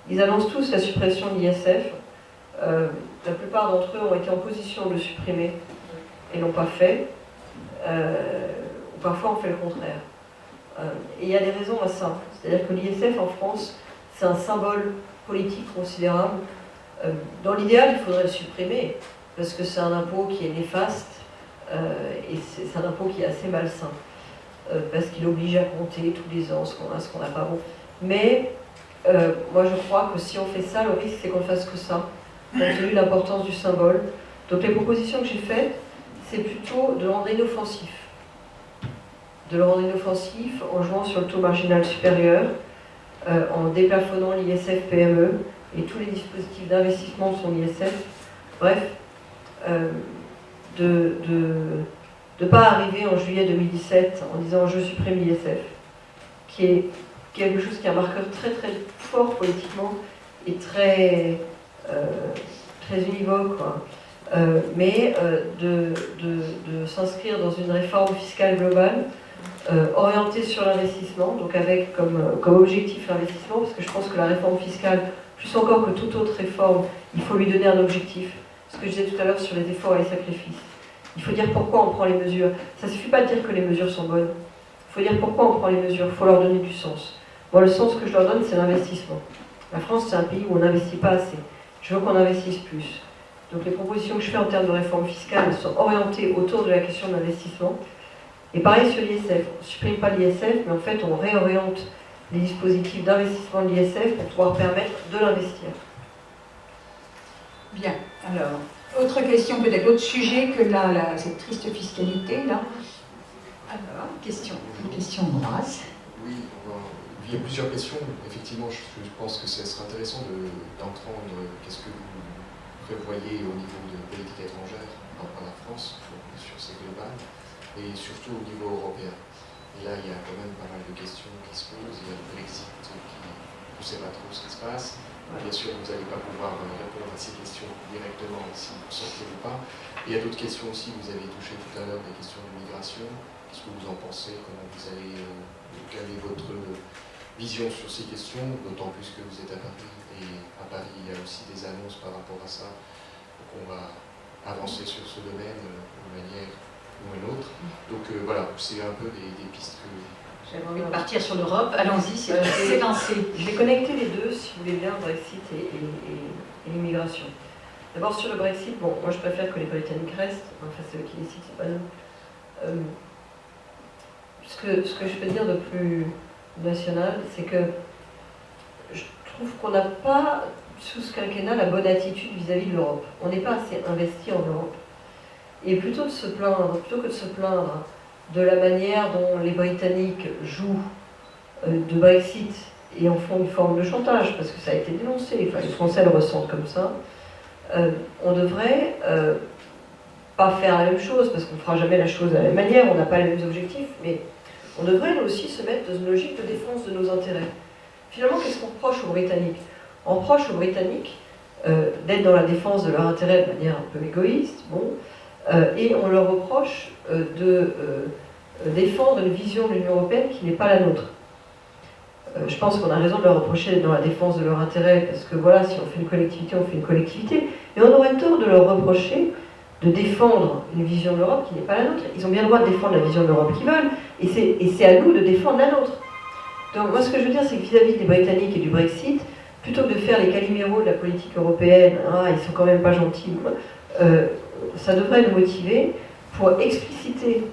Ils annoncent tous la suppression de l'ISF. La plupart d'entre eux ont été en position de le supprimer et l'ont pas fait. Ou parfois on fait le contraire. Et il y a des raisons à ça. C'est-à-dire que l'ISF en France, c'est un symbole politique considérable. Dans l'idéal, il faudrait le supprimer, parce que c'est un impôt qui est néfaste, et c'est un impôt qui est assez malsain, parce qu'il oblige à compter tous les ans ce qu'on a, ce qu'on n'a pas. Bon. Mais moi je crois que si on fait ça, le risque c'est qu'on fasse que ça, compte tenu de l'importance du symbole. Donc les propositions que j'ai faites, c'est plutôt de le rendre inoffensif. De le rendre inoffensif en jouant sur le taux marginal supérieur, en déplafonnant l'ISF PME et tous les dispositifs d'investissement de son ISF. Bref, de ne pas arriver en juillet 2017 en disant je supprime l'ISF, qui est quelque chose qui est un marqueur très très fort politiquement et très univoque, quoi. Mais de s'inscrire dans une réforme fiscale globale orientée sur l'investissement, donc avec comme objectif l'investissement, parce que je pense que la réforme fiscale, plus encore que toute autre réforme, il faut lui donner un objectif. Ce que je disais tout à l'heure sur les efforts et les sacrifices. Il faut dire pourquoi on prend les mesures. Ça ne suffit pas de dire que les mesures sont bonnes. Il faut dire pourquoi on prend les mesures. Il faut leur donner du sens. Moi, le sens que je leur donne, c'est l'investissement. La France, c'est un pays où on n'investit pas assez. Je veux qu'on investisse plus. Donc les propositions que je fais en termes de réforme fiscale sont orientées autour de la question de l'investissement. Et pareil sur l'ISF. On ne supprime pas l'ISF, mais en fait, on réoriente les dispositifs d'investissement de l'ISF pour pouvoir permettre de l'investir. Bien, alors, autre question, peut-être autre sujet que cette triste fiscalité, là. Alors, une question grasse. Oui, il y a plusieurs questions. Effectivement, je pense que ce sera intéressant d'entendre qu'est-ce que vous prévoyez au niveau de politique étrangère par la France, sur ces globales, et surtout au niveau européen. Et là, il y a quand même pas mal de questions qui se posent. Il y a le Brexit qui, on ne sait pas trop ce qui se passe. Bien sûr, vous n'allez pas pouvoir répondre à ces questions directement si vous sortez ou pas. Et il y a d'autres questions aussi, vous avez touché tout à l'heure des questions de migration. Qu'est-ce que vous en pensez? Comment vous allez caler votre vision sur ces questions? D'autant plus que vous êtes à Paris. Et à Paris, il y a aussi des annonces par rapport à ça. Donc on va avancer sur ce domaine d'une manière ou une autre. Donc voilà, c'est un peu des pistes que... J'avais envie de partir sur l'Europe. Allons-y, c'est lancé. Je vais connecter les deux, si vous voulez bien, Brexit et l'immigration. D'abord sur le Brexit, bon, moi je préfère que les Britanniques restent. Enfin, c'est eux qui décident, c'est pas nous. Ce que je peux dire de plus national, c'est que je trouve qu'on n'a pas, sous ce quinquennat, la bonne attitude vis-à-vis de l'Europe. On n'est pas assez investi en Europe. Et plutôt que de se plaindre de la manière dont les Britanniques jouent de Brexit et en font une forme de chantage, parce que ça a été dénoncé, enfin, les Français le ressentent comme ça, on devrait pas faire la même chose, parce qu'on ne fera jamais la chose de la même manière, on n'a pas les mêmes objectifs, mais on devrait là aussi se mettre dans une logique de défense de nos intérêts. Finalement, qu'est-ce qu'on reproche aux Britanniques? On reproche aux Britanniques d'être dans la défense de leurs intérêts de manière un peu égoïste, bon, et on leur reproche de défendre une vision de l'Union européenne qui n'est pas la nôtre. Je pense qu'on a raison de leur reprocher d'être dans la défense de leurs intérêts, parce que voilà, si on fait une collectivité, on fait une collectivité, et on aurait tort de leur reprocher de défendre une vision de l'Europe qui n'est pas la nôtre. Ils ont bien le droit de défendre la vision de l'Europe qu'ils veulent, et c'est à nous de défendre la nôtre. Donc moi ce que je veux dire, c'est que vis-à-vis des Britanniques et du Brexit, plutôt que de faire les caliméros de la politique européenne, ils sont quand même pas gentils, ça devrait nous motiver pour expliciter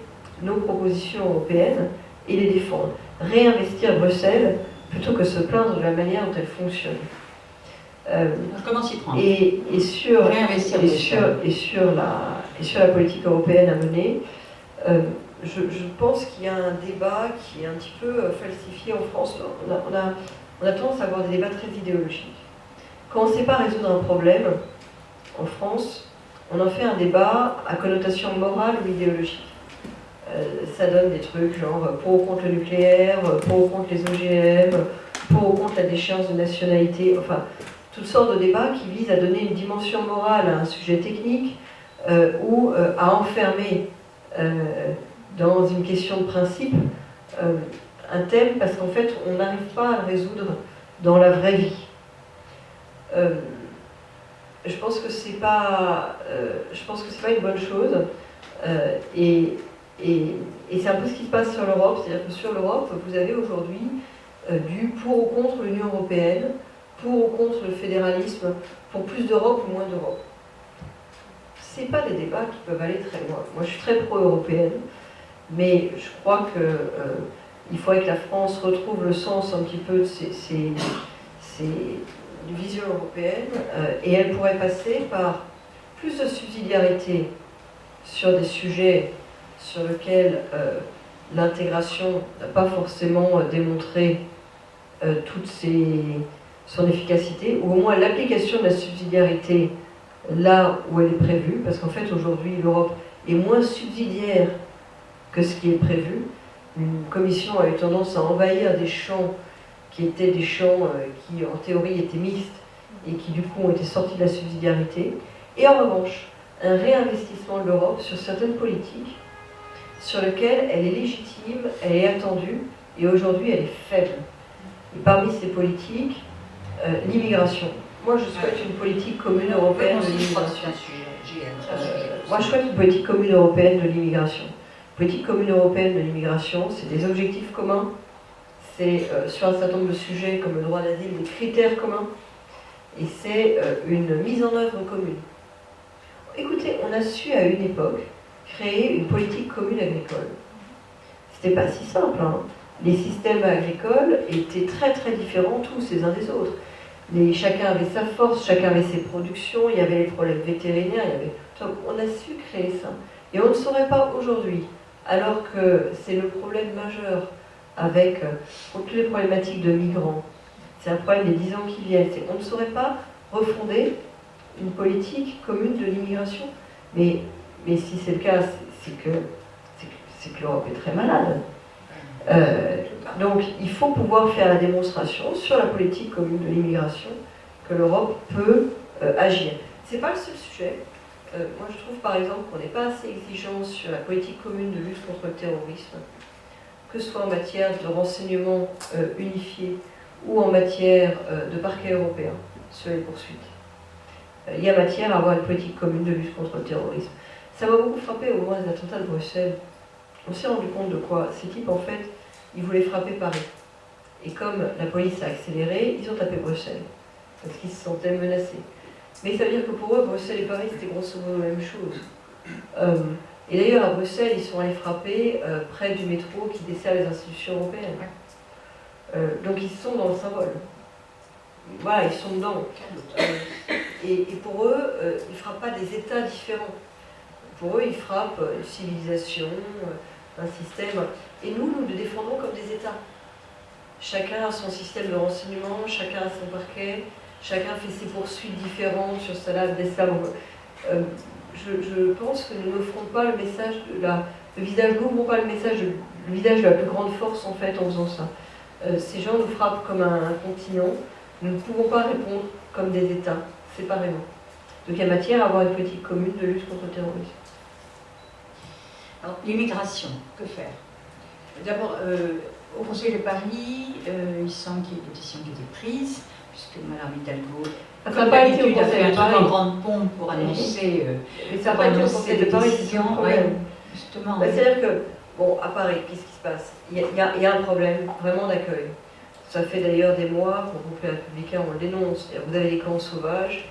nos propositions européennes et les défendre. Réinvestir Bruxelles plutôt que se plaindre de la manière dont elle fonctionne. Comment s'y prendre? Et sur la politique européenne à mener, je pense qu'il y a un débat qui est un petit peu falsifié en France. On a tendance à avoir des débats très idéologiques. Quand on ne sait pas résoudre un problème, en France, on en fait un débat à connotation morale ou idéologique. Ça donne des trucs genre pour ou contre le nucléaire, pour ou contre les OGM, pour ou contre la déchéance de nationalité, enfin, toutes sortes de débats qui visent à donner une dimension morale à un sujet technique ou à enfermer dans une question de principe un thème parce qu'en fait on n'arrive pas à le résoudre dans la vraie vie. Je pense que c'est pas une bonne chose et c'est un peu ce qui se passe sur l'Europe, c'est-à-dire que sur l'Europe vous avez aujourd'hui du pour ou contre l'Union européenne, pour ou contre le fédéralisme, pour plus d'Europe ou moins d'Europe. Ce n'est pas des débats qui peuvent aller très loin. Moi, je suis très pro-européenne, mais je crois qu'il faudrait que la France retrouve le sens un petit peu de ses visions européennes, et elle pourrait passer par plus de subsidiarité sur des sujets sur lesquels l'intégration n'a pas forcément démontré toute son efficacité, ou au moins l'application de la subsidiarité là où elle est prévue, parce qu'en fait aujourd'hui l'Europe est moins subsidiaire que ce qui est prévu. Une commission a eu tendance à envahir des champs qui étaient des champs qui en théorie étaient mixtes et qui du coup ont été sortis de la subsidiarité, et en revanche un réinvestissement de l'Europe sur certaines politiques sur lesquelles elle est légitime, elle est attendue, et aujourd'hui elle est faible. Et parmi ces politiques, l'immigration. Moi, je souhaite une politique commune européenne de l'immigration. Moi, je souhaite une politique commune européenne de l'immigration. Politique commune européenne de l'immigration, c'est des objectifs communs, c'est sur un certain nombre de sujets comme le droit d'asile, des critères communs, et c'est une mise en œuvre commune. Écoutez, on a su à une époque créer une politique commune agricole. C'était pas si simple, hein. Les systèmes agricoles étaient très très différents tous les uns des autres. Chacun avait sa force, chacun avait ses productions, il y avait les problèmes vétérinaires, on a su créer ça. Et on ne saurait pas aujourd'hui, alors que c'est le problème majeur avec toutes les problématiques de migrants, c'est un problème des 10 ans qui viennent, on ne saurait pas refonder une politique commune de l'immigration. Mais si c'est le cas, c'est que l'Europe est très malade. Donc il faut pouvoir faire la démonstration sur la politique commune de l'immigration que l'Europe peut agir. C'est pas le seul sujet. Moi je trouve par exemple qu'on n'est pas assez exigeant sur la politique commune de lutte contre le terrorisme, que ce soit en matière de renseignement unifié ou en matière de parquet européen sur les poursuites. Il y a matière à avoir une politique commune de lutte contre le terrorisme. Ça m'a beaucoup frappé au moment des attentats de Bruxelles. On s'est rendu compte de quoi? Ces types, en fait, ils voulaient frapper Paris. Et comme la police a accéléré, ils ont tapé Bruxelles, parce qu'ils se sentaient menacés. Mais ça veut dire que pour eux, Bruxelles et Paris, c'était grosso modo la même chose. Et d'ailleurs, à Bruxelles, ils sont allés frapper près du métro qui dessert les institutions européennes. Donc ils sont dans le symbole. Voilà, ils sont dedans. Et pour eux, ils ne frappent pas des États différents. Pour eux, ils frappent une civilisation, un système. Et nous les défendons comme des États. Chacun a son système de renseignement, chacun a son parquet, chacun fait ses poursuites différentes sur sa lame d'esclaves. Je pense que nous n'offrons pas le message n'ouvrons pas le visage de la plus grande force en fait en faisant ça. Ces gens nous frappent comme un continent. Nous ne pouvons pas répondre comme des États, séparément. Donc il y a matière à avoir une politique commune de lutte contre le terrorisme. Alors, l'immigration, que faire? D'abord, au Conseil de Paris, il semble qu'il y ait une décision qui a été prise, puisque Mme Hidalgo, Ça comme n'a pas été au d'habitude, a fait Conseil un de truc en Paris. grande pompe pour annoncer, Mais ça n'a pas été au Conseil de Paris, c'est décision. un problème. Justement. C'est-à-dire que, bon, à Paris, qu'est-ce qui se passe? Il y a un problème vraiment d'accueil. Ça fait d'ailleurs des mois qu'au groupe Les Républicains, on le dénonce. Vous avez des camps sauvages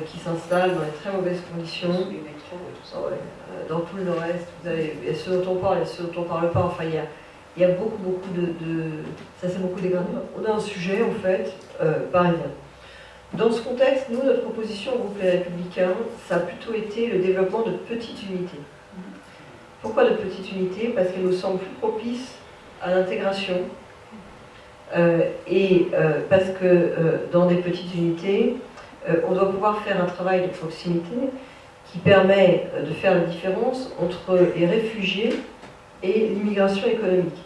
qui s'installent dans des très mauvaises conditions. Les métros et tout ça. Ouais, dans tout le nord-est, vous avez il y a ceux dont on parle, il y a ceux dont on ne parle pas. Enfin, il y a beaucoup ça s'est beaucoup dégradé. On a un sujet, en fait, parisien. Dans ce contexte, nous, notre proposition au groupe Les Républicains, ça a plutôt été le développement de petites unités. Pourquoi de petites unités? Parce qu'elles nous semblent plus propices à l'intégration parce que dans des petites unités, on doit pouvoir faire un travail de proximité qui permet de faire la différence entre les réfugiés et l'immigration économique.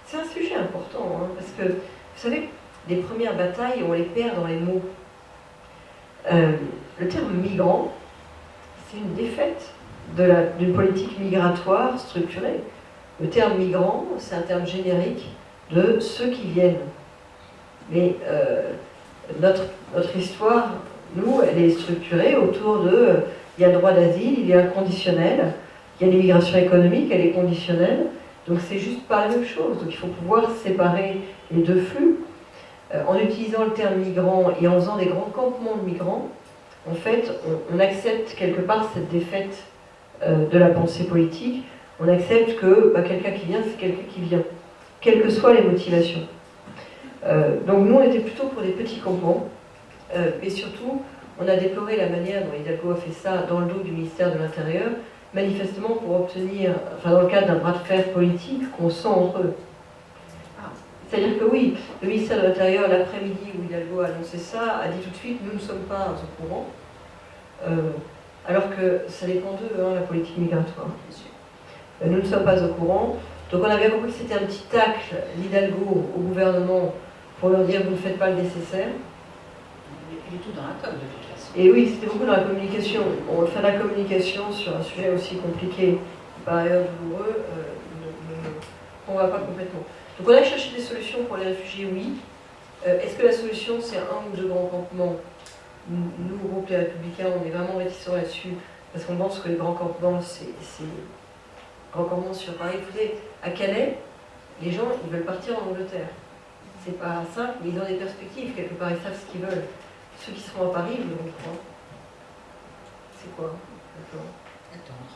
C'est un sujet important, hein, parce que, vous savez, les premières batailles, on les perd dans les mots. Le terme migrant, c'est une défaite d'une politique migratoire structurée. Le terme migrant, c'est un terme générique de ceux qui viennent. Mais notre histoire, nous, elle est structurée autour de... il y a le droit d'asile, il y a un conditionnel, il y a l'immigration économique, elle est conditionnelle. Donc c'est juste pas la même chose. Donc il faut pouvoir séparer les deux flux. En utilisant le terme migrant et en faisant des grands campements de migrants, en fait, on accepte quelque part cette défaite de la pensée politique. On accepte que quelqu'un qui vient, c'est quelqu'un qui vient, quelles que soient les motivations. Donc nous, on était plutôt pour des petits campements, et surtout, on a déploré la manière dont Hidalgo a fait ça dans le dos du ministère de l'Intérieur, manifestement pour obtenir, dans le cadre d'un bras de fer politique qu'on sent entre eux. C'est-à-dire que oui, le ministère de l'Intérieur, l'après-midi où Hidalgo a annoncé ça, a dit tout de suite, nous ne sommes pas au courant, alors que ça dépend d'eux, la politique migratoire. Nous ne sommes pas au courant. Donc on avait compris que c'était un petit tacle d'Hidalgo au gouvernement pour leur dire vous ne faites pas le nécessaire. Il est tout dans la com de toute façon. Et oui, c'était beaucoup dans la communication. On fait de la communication sur un sujet aussi compliqué, par ailleurs douloureux, on ne va pas complètement. Donc on a cherché des solutions pour les réfugiés, oui. Est-ce que la solution c'est un ou deux grands campements? Nous, au groupe Les Républicains, on est vraiment réticents là-dessus, parce qu'on pense que les grands campements, c'est grands campements sur Paris. Vous savez, à Calais, les gens, ils veulent partir en Angleterre. C'est pas simple, mais ils ont des perspectives, quelque part, ils savent ce qu'ils veulent. Ceux qui seront à Paris, ils verront quoi? C'est quoi? Attendre.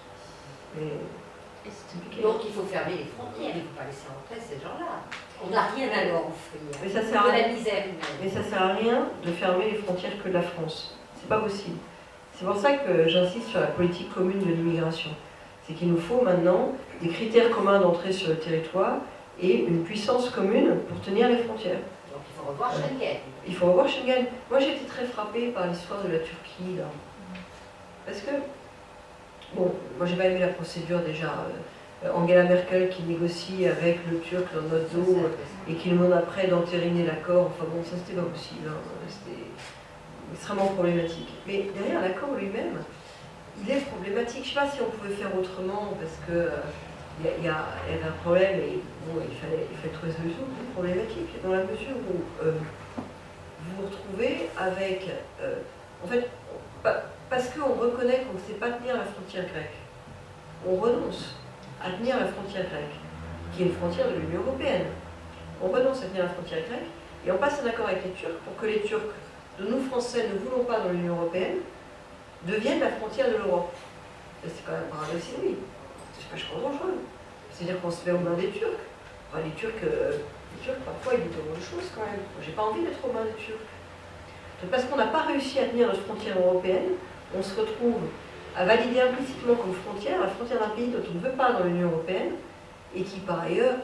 Donc il faut fermer les frontières, il ne faut pas laisser entrer ces gens-là. On n'a rien à leur offrir. Mais ça sert De à la rien. misère humaine. Mais ça sert à rien de fermer les frontières que de la France. C'est pas possible. C'est pour ça que j'insiste sur la politique commune de l'immigration. C'est qu'il nous faut maintenant des critères communs d'entrée sur le territoire et une puissance commune pour tenir les frontières. Donc il faut revoir Schengen. Il faut revoir Schengen. Moi j'ai été très frappée par l'histoire de la Turquie, là. Parce que, bon, moi j'ai pas aimé la procédure déjà. Angela Merkel qui négocie avec le Turc dans notre dos et qui demande après d'entériner l'accord. Enfin bon, ça c'était pas possible. C'était extrêmement problématique. Mais derrière l'accord lui-même, il est problématique. Je ne sais pas si on pouvait faire autrement parce que il y a un problème et bon, il fallait trouver une solution. C'est problématique dans la mesure où vous vous retrouvez avec, en fait, parce qu'on reconnaît qu'on ne sait pas tenir la frontière grecque, on renonce à tenir la frontière grecque, qui est une frontière de l'Union européenne. On renonce à tenir la frontière grecque et on passe un accord avec les Turcs pour que les Turcs, dont nous Français ne voulons pas dans l'Union européenne, deviennent la frontière de l'Europe. C'est quand même paradoxal, oui. C'est pas dangereux. C'est-à-dire qu'on se met aux mains des Turcs. Enfin, les Turcs, parfois, ils nous demandent des choses quand même. J'ai pas envie d'être aux mains des Turcs. Donc, parce qu'on n'a pas réussi à tenir notre frontière européenne, on se retrouve à valider implicitement comme frontière la frontière d'un pays dont on ne veut pas dans l'Union européenne et qui, par ailleurs,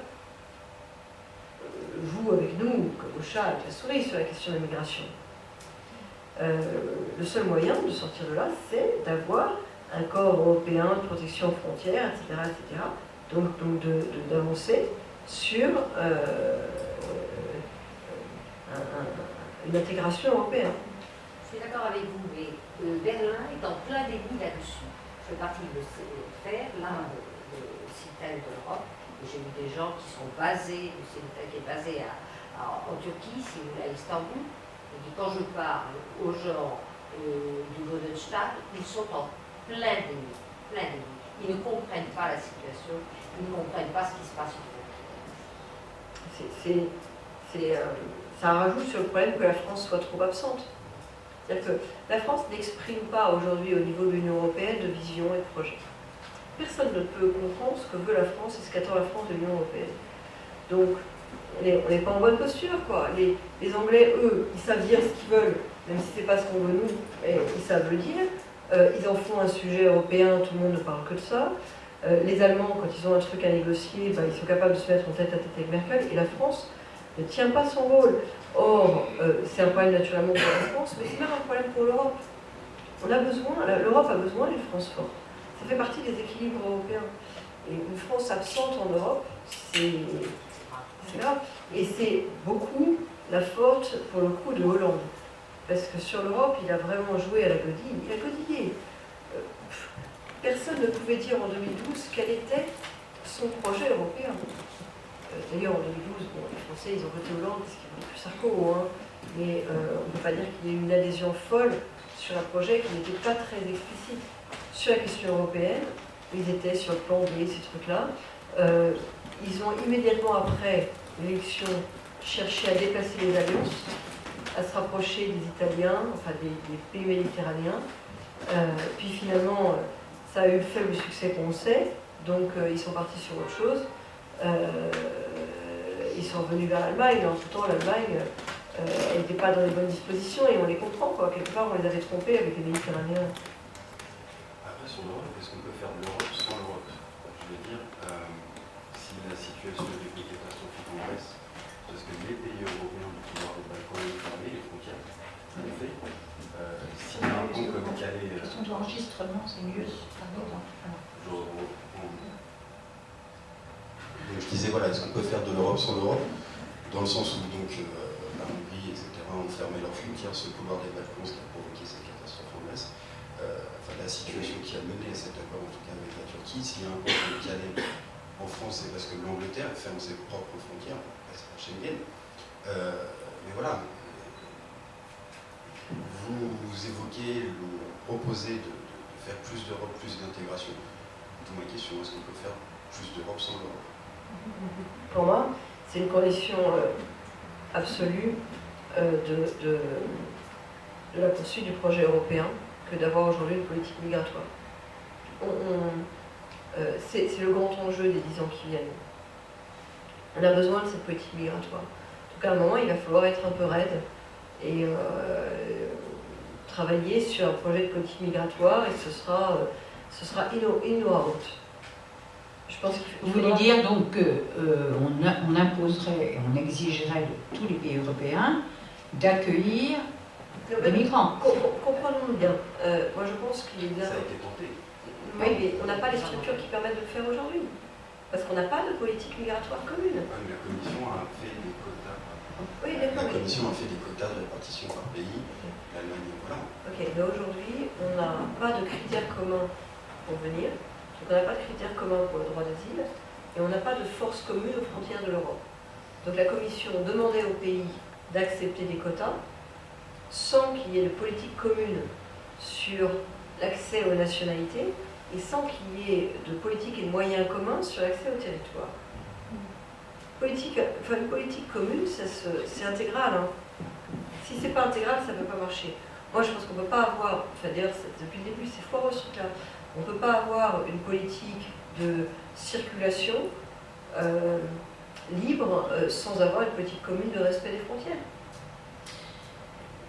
joue avec nous, comme au chat avec la souris, sur la question de la migration. Le seul moyen de sortir de là, c'est d'avoir un corps européen de protection aux frontières, etc., etc. Donc d'avancer sur une intégration européenne. Je suis d'accord avec vous, mais Berlin est en plein déni là-dessus. Je fais partie de faire l'un de Citelle de l'Europe. J'ai eu des gens qui sont basés, c'est l'État qui est basé en Turquie, si vous voulez, à Istanbul. Et puis quand je parle aux gens du Bundesstaat, ils sont en plein déni, plein déni. Ils ne comprennent pas la situation, ils ne comprennent pas ce qui se passe au ça rajoute sur le problème que la France soit trop absente. C'est-à-dire que la France n'exprime pas aujourd'hui au niveau de l'Union européenne de vision et de projet. Personne ne peut comprendre ce que veut la France et ce qu'attend la France de l'Union européenne. Donc, on n'est pas en bonne posture, quoi. Les Anglais, eux, ils savent dire ce qu'ils veulent, même si c'est pas ce qu'on veut nous, mais ils savent le dire. Ils en font un sujet européen, tout le monde ne parle que de ça. Les Allemands, quand ils ont un truc à négocier, ben, ils sont capables de se mettre en tête à tête avec Merkel, et la France ne tient pas son rôle. Or, c'est un problème naturellement pour la France, mais c'est même un problème pour l'Europe. L'Europe a besoin d'une France forte. Ça fait partie des équilibres européens. Et une France absente en Europe, c'est grave. Et c'est beaucoup la faute, pour le coup, de Hollande. Parce que sur l'Europe, il a vraiment joué à la godille. Il a godillé. Personne ne pouvait dire en 2012 quel était son projet européen. D'ailleurs, en 2012, bon, les Français, ils ont voté Hollande parce qu'ils voulaient plus Sarko, hein. Mais on ne peut pas dire qu'il y ait eu une adhésion folle sur un projet qui n'était pas très explicite. Sur la question européenne, ils étaient sur le plan B, ces trucs-là. Ils ont immédiatement après l'élection cherché à déplacer les alliances, à se rapprocher des Italiens, enfin des pays méditerranéens. Puis finalement, ça a eu le faible succès qu'on sait, donc ils sont partis sur autre chose. Ils sont revenus vers l'Allemagne, et en tout temps, l'Allemagne, elle n'était pas dans les bonnes dispositions, et on les comprend, quoi. Quelque part, on les avait trompés avec les Méditerranéens. Après, sur l'Europe, est-ce qu'on peut faire de l'Europe sans l'Europe? Je veux dire, si la situation est plus catastrophique en Grèce, parce que les pays européens vont pouvoir des balcons fermés, les frontières, en fait, s'il y a un pont comme Calais... question de l'enregistrement, c'est mieux. Donc je disais, voilà, est-ce qu'on peut faire de l'Europe sans l'Europe? Dans le sens où donc la Hongrie, etc., ont fermé leurs frontières, ce couloir des Balkans qui a provoqué cette catastrophe en Grèce. La situation qui a mené à cet accord, en tout cas avec la Turquie, s'il y a un pont comme Calais en France, c'est parce que l'Angleterre ferme ses propres frontières, c'est pas Schengen. Mais voilà, vous évoquez, proposez de faire plus d'Europe, plus d'intégration. D'où ma question, est-ce qu'on peut faire plus d'Europe sans l'Europe? Pour moi, c'est une condition absolue de la poursuite du projet européen que d'avoir aujourd'hui une politique migratoire. C'est le grand enjeu des 10 ans qui viennent. On a besoin de cette politique migratoire. En tout cas, à un moment, il va falloir être un peu raide et travailler sur un projet de politique migratoire, et ce sera in or out. Je pense Vous voulez dire donc qu'on imposerait et on exigerait de tous les pays européens d'accueillir des migrants. Comprenons bien. Moi, je pense qu'il est bien. Ça a été tenté. Oui, mais on n'a pas les structures qui permettent de le faire aujourd'hui. Parce qu'on n'a pas de politique migratoire commune. La Commission a fait des quotas. Oui, d'accord. La Commission a fait des quotas de répartition par pays. L'Allemagne, voilà. Ok, mais aujourd'hui, on n'a pas de critères communs pour venir. Donc on n'a pas de critères communs pour le droit d'asile. Et on n'a pas de force commune aux frontières de l'Europe. Donc la Commission demandait aux pays d'accepter des quotas sans qu'il y ait de politique commune sur l'accès aux nationalités et sans qu'il y ait de politique et de moyens communs sur l'accès au territoire. Une politique commune, c'est intégral. Hein. Si c'est pas intégral, ça ne peut pas marcher. Moi, je pense qu'on ne peut pas avoir, enfin d'ailleurs, depuis le début, c'est foireux ce truc-là. On ne peut pas avoir une politique de circulation libre sans avoir une politique commune de respect des frontières.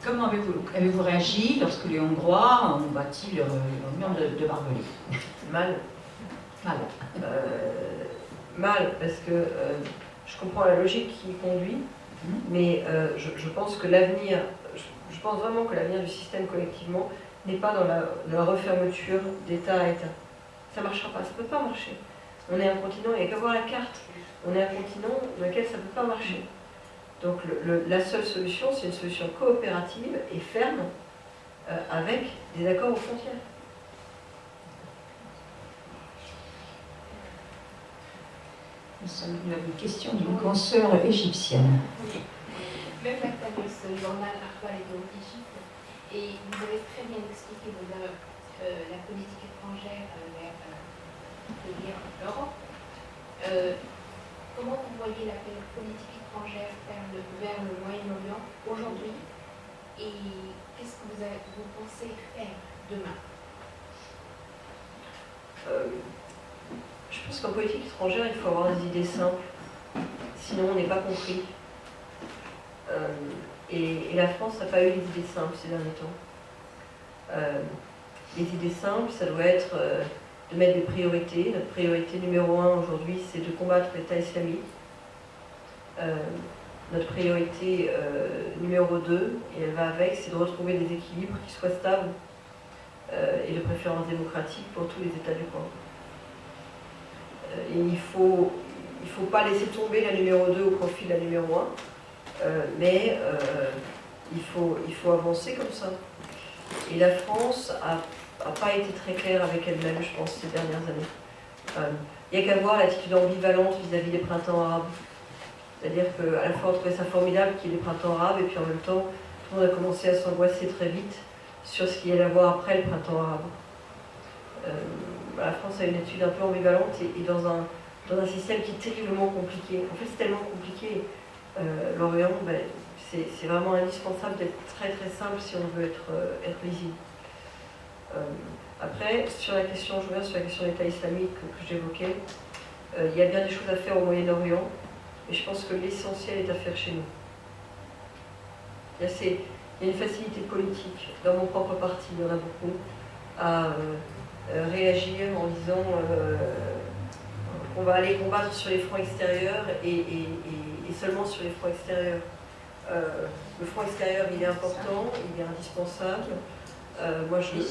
Comment avez-vous réagi lorsque les Hongrois ont bâti leur mur de barbelés? Mal. Mal. Mal, parce que je comprends la logique qui y conduit, mais je pense que l'avenir, je pense vraiment que l'avenir du système collectivement n'est pas dans la refermeture d'État à État. Ça ne marchera pas, ça ne peut pas marcher. On est un continent, il n'y a qu'à voir la carte, on est un continent dans lequel ça ne peut pas marcher. Donc la seule solution, c'est une solution coopérative et ferme avec des accords aux frontières. Nous avons une question d'une consoeur égyptienne. Oui. Même ce journal Arval est donc d'Égypte, et vous avez très bien expliqué la politique étrangère vers l'Europe. Comment vous voyez la politique étrangère vers le Moyen-Orient aujourd'hui, et qu'est-ce que vous pensez faire demain? Je pense qu'en politique étrangère, il faut avoir des idées simples, sinon on n'est pas compris. Et la France n'a pas eu les idées simples ces derniers temps. Les idées simples, ça doit être de mettre des priorités. Notre priorité numéro 1 aujourd'hui, c'est de combattre l'État islamique. Notre priorité numéro 2, et elle va avec, c'est de retrouver des équilibres qui soient stables et de préférence démocratique pour tous les États du coin. Et il faut pas laisser tomber la numéro 2 au profit de la numéro 1, mais il faut avancer comme ça. Et la France n'a pas été très claire avec elle-même, je pense, ces dernières années. Il n'y a qu'à voir l'attitude ambivalente vis-à-vis des printemps arabes. C'est-à-dire qu'à la fois on trouvait ça formidable qu'il y ait des printemps arabes, et puis en même temps, tout le monde a commencé à s'angoisser très vite sur ce qu'il y allait avoir après le printemps arabe. La France a une étude un peu ambivalente et dans un système qui est terriblement compliqué. En fait, c'est tellement compliqué. L'Orient, c'est vraiment indispensable d'être très très simple si on veut être lisible. Après, je reviens sur la question de l'État islamique que j'évoquais. Il y a bien des choses à faire au Moyen-Orient, mais je pense que l'essentiel est à faire chez nous. Il y a une facilité politique dans mon propre parti, il y en a beaucoup, à réagir en disant qu'on va aller combattre sur les fronts extérieurs et seulement sur les fronts extérieurs. Le front extérieur, il est important, il est indispensable. Moi, je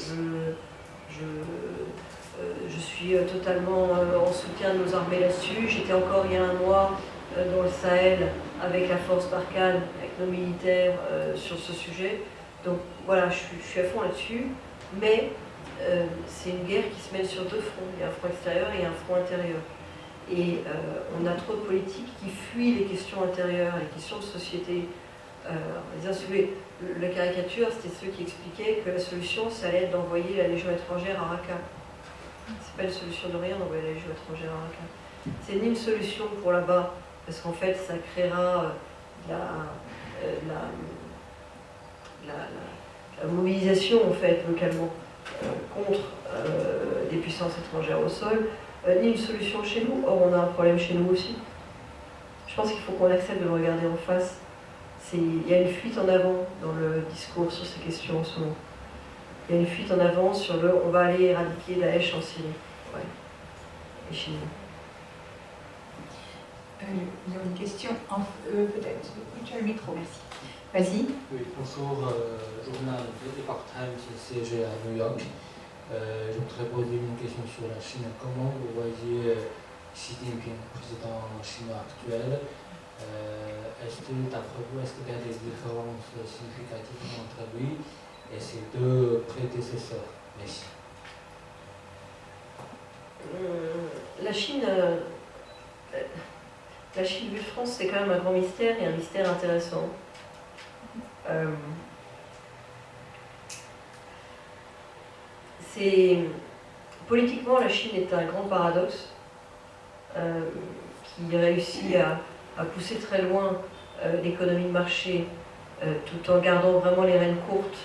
suis totalement en soutien de nos armées là-dessus. J'étais encore il y a un mois dans le Sahel avec la force Barkhane, avec nos militaires sur ce sujet. Donc voilà, je suis à fond là-dessus. Mais c'est une guerre qui se mène sur deux fronts. Il y a un front extérieur et un front intérieur. Et on a trop de politiques qui fuient les questions intérieures, les questions de société. La caricature, c'était ceux qui expliquaient que la solution, ça allait être d'envoyer la Légion étrangère à Raqqa. C'est pas une solution de rien d'envoyer la Légion étrangère à Raqqa. C'est ni une solution pour là-bas, parce qu'en fait, ça créera la mobilisation, en fait, localement, contre des puissances étrangères au sol, ni une solution chez nous. Or, on a un problème chez nous aussi. Je pense qu'il faut qu'on accepte de le regarder en face. Il y a une fuite en avant dans le discours sur ces questions en ce moment. Il y a une fuite en avant sur on va aller éradiquer Daesh en Syrie. Ouais. Et chez nous. Il y a une question, peut-être. Tu as le micro, merci. Vas-y. Oui, bonjour, journal de Epoch Times, siégé à New York. Je voudrais poser une question sur la Chine. Comment vous voyez Xi Jinping, président chinois actuel? Est-ce que, d'après vous, est-ce qu'il y a des différences significatives entre lui et ses deux prédécesseurs? Merci. La Chine, vue de France, c'est quand même un grand mystère et un mystère intéressant. Politiquement, la Chine est un grand paradoxe qui réussit à pousser très loin l'économie de marché tout en gardant vraiment les rênes courtes,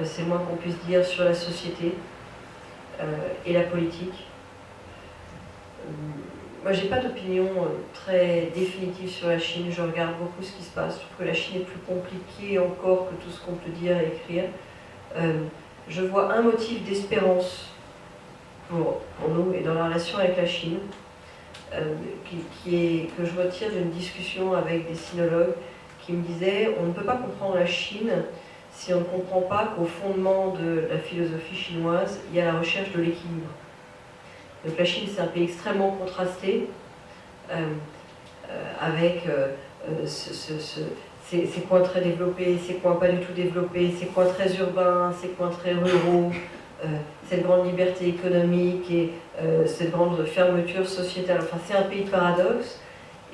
c'est le moins qu'on puisse dire, sur la société et la politique. moi, j'ai pas d'opinion très définitive sur la Chine. Je regarde beaucoup ce qui se passe. Je trouve que la Chine est plus compliquée encore que tout ce qu'on peut dire et écrire. Je vois un motif d'espérance pour nous et dans la relation avec la Chine, que je retire d'une discussion avec des sinologues qui me disaient on ne peut pas comprendre la Chine si on ne comprend pas qu'au fondement de la philosophie chinoise, il y a la recherche de l'équilibre. Donc la Chine, c'est un pays extrêmement contrasté, avec ces coins très développés, ces coins pas du tout développés, ces coins très urbains, ces coins très ruraux, cette grande liberté économique et cette grande fermeture sociétale. Enfin, c'est un pays de paradoxe.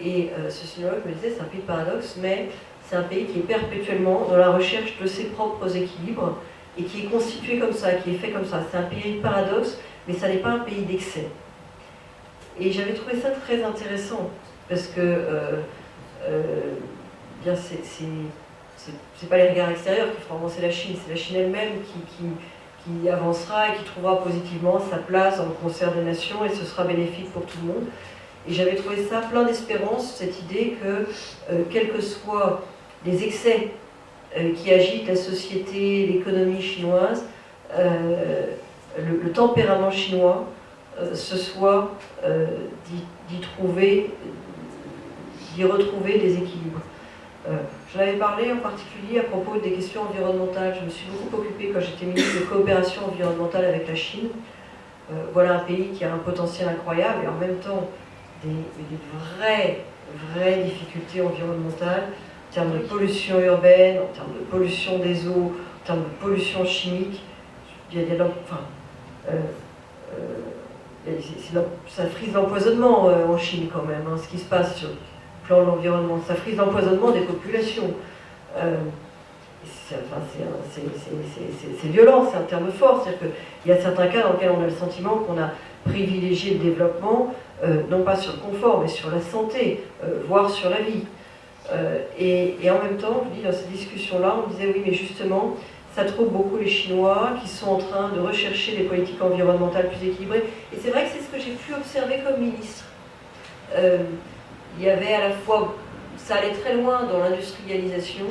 Et ce sinologue me disait, c'est un pays de paradoxe, mais c'est un pays qui est perpétuellement dans la recherche de ses propres équilibres et qui est constitué comme ça, qui est fait comme ça. C'est un pays de paradoxe, mais ça n'est pas un pays d'excès. Et j'avais trouvé ça très intéressant, parce que bien c'est pas les regards extérieurs qui feront avancer la Chine, c'est la Chine elle-même qui avancera et qui trouvera positivement sa place dans le concert des nations, et ce sera bénéfique pour tout le monde. Et j'avais trouvé ça plein d'espérance, cette idée que, quels que soient les excès qui agitent la société, l'économie chinoise, le tempérament chinois, ce soit d'y retrouver des équilibres. J'en avais parlé en particulier à propos des questions environnementales. Je me suis beaucoup occupée quand j'étais ministre de coopération environnementale avec la Chine. Voilà un pays qui a un potentiel incroyable et en même temps des vraies difficultés environnementales en termes de pollution urbaine, en termes de pollution des eaux, en termes de pollution chimique. Ça frise l'empoisonnement en Chine quand même, hein, ce qui se passe sur le plan de l'environnement. Ça frise l'empoisonnement des populations. C'est violent, c'est un terme fort. C'est-à-dire qu'il y a certains cas dans lesquels on a le sentiment qu'on a privilégié le développement, non pas sur le confort, mais sur la santé, voire sur la vie. Et en même temps, je dis, dans cette discussion-là, on disait oui, mais justement, ça trouble beaucoup les Chinois qui sont en train de rechercher des politiques environnementales plus équilibrées. Et c'est vrai que c'est ce que j'ai pu observer comme ministre. Il y avait à la fois, ça allait très loin dans l'industrialisation,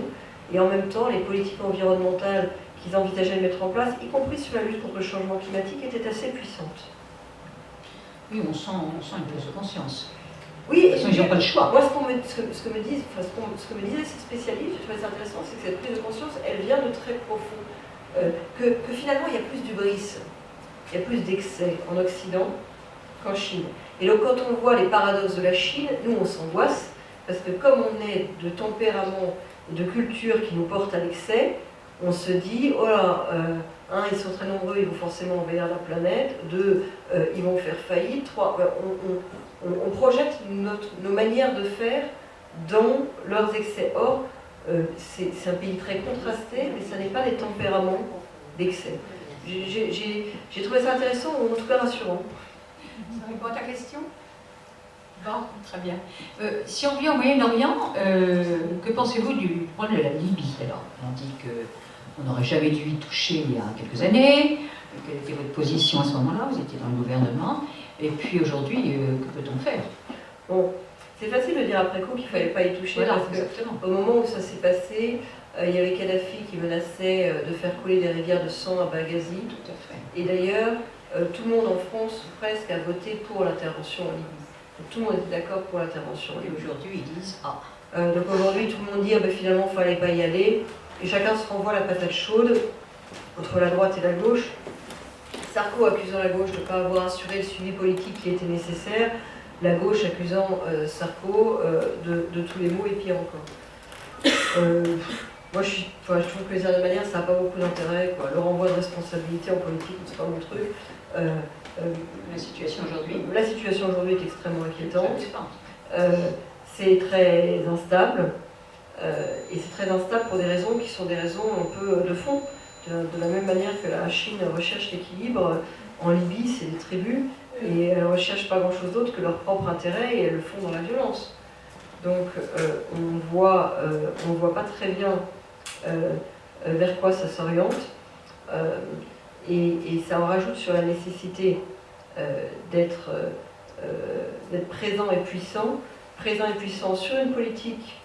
et en même temps, les politiques environnementales qu'ils envisageaient de mettre en place, y compris sur la lutte contre le changement climatique, étaient assez puissantes. Oui, on sent une prise de conscience. Oui, de toute façon, ils n'ont pas le choix. Moi, ce que me disaient ces spécialistes, je trouvais ça intéressant, c'est que cette prise de conscience, elle vient de très profond. Que finalement, il y a plus d'hubris, il y a plus d'excès en Occident qu'en Chine. Et donc, quand on voit les paradoxes de la Chine, nous, on s'angoisse, parce que comme on est de tempérament et de culture qui nous porte à l'excès, on se dit, oh là, ils sont très nombreux, ils vont forcément envahir la planète, 2, ils vont faire faillite, 3, on projette nos manières de faire dans leurs excès. Or, c'est un pays très contrasté, mais ça n'est pas des tempéraments d'excès. J'ai trouvé ça intéressant, ou en tout cas rassurant. Ça répond à ta question ? Bon, très bien. Si on vient au Moyen-Orient, que pensez-vous du problème de la Libye alors? On dit qu'on n'aurait jamais dû y toucher il y a quelques années. Quelle était votre position à ce moment-là? Vous étiez dans le gouvernement. Et puis aujourd'hui, que peut-on faire? Bon, c'est facile de dire après coup qu'il ne fallait pas y toucher, voilà, parce qu'au moment où ça s'est passé, il y avait Kadhafi qui menaçait de faire couler des rivières de sang à Benghazi. Tout à fait. Et d'ailleurs, tout le monde en France presque a voté pour l'intervention en Libye. Donc, tout le monde était d'accord pour l'intervention en Et Libye. aujourd'hui, ils disent ah. Donc aujourd'hui, tout le monde dit finalement, il ne fallait pas y aller. Et chacun se renvoie la patate chaude entre la droite et la gauche. Sarko accusant la gauche de ne pas avoir assuré le suivi politique qui était nécessaire, la gauche accusant Sarko de tous les maux et pire encore. Moi, je trouve que les dernières manières, ça n'a pas beaucoup d'intérêt. Le renvoi de responsabilité en politique, c'est pas mon truc. La situation aujourd'hui. La situation aujourd'hui est extrêmement inquiétante. C'est très instable. Et c'est très instable pour des raisons qui sont des raisons un peu de fond. De la même manière que la Chine recherche l'équilibre, en Libye, c'est des tribus, et elles ne recherchent pas grand-chose d'autre que leur propre intérêt, et elles le font dans la violence. Donc on voit pas très bien vers quoi ça s'oriente, et ça en rajoute sur la nécessité d'être d'être présent et puissant sur une politique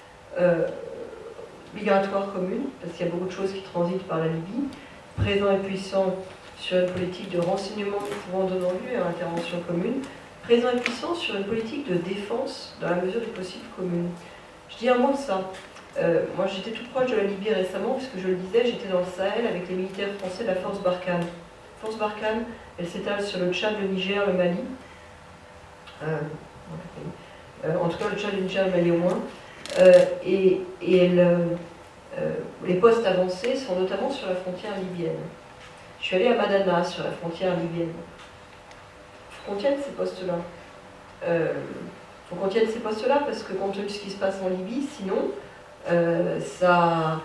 migratoire commune, parce qu'il y a beaucoup de choses qui transitent par la Libye, présent et puissant sur une politique de renseignement pouvant donner lieu à l'intervention commune, présent et puissant sur une politique de défense, dans la mesure du possible, commune. Je dis un mot de ça. Moi, j'étais tout proche de la Libye récemment, puisque je le disais, j'étais dans le Sahel avec les militaires français de la force Barkhane. La force Barkhane, elle s'étale sur le Tchad, le Niger, le Mali. En tout cas, le Tchad, le Niger, le Mali au moins. Les postes avancés sont notamment sur la frontière libyenne. Je suis allée à Madana, sur la frontière libyenne. Il faut qu'on tienne ces postes-là. Parce que compte tenu de ce qui se passe en Libye, sinon, ça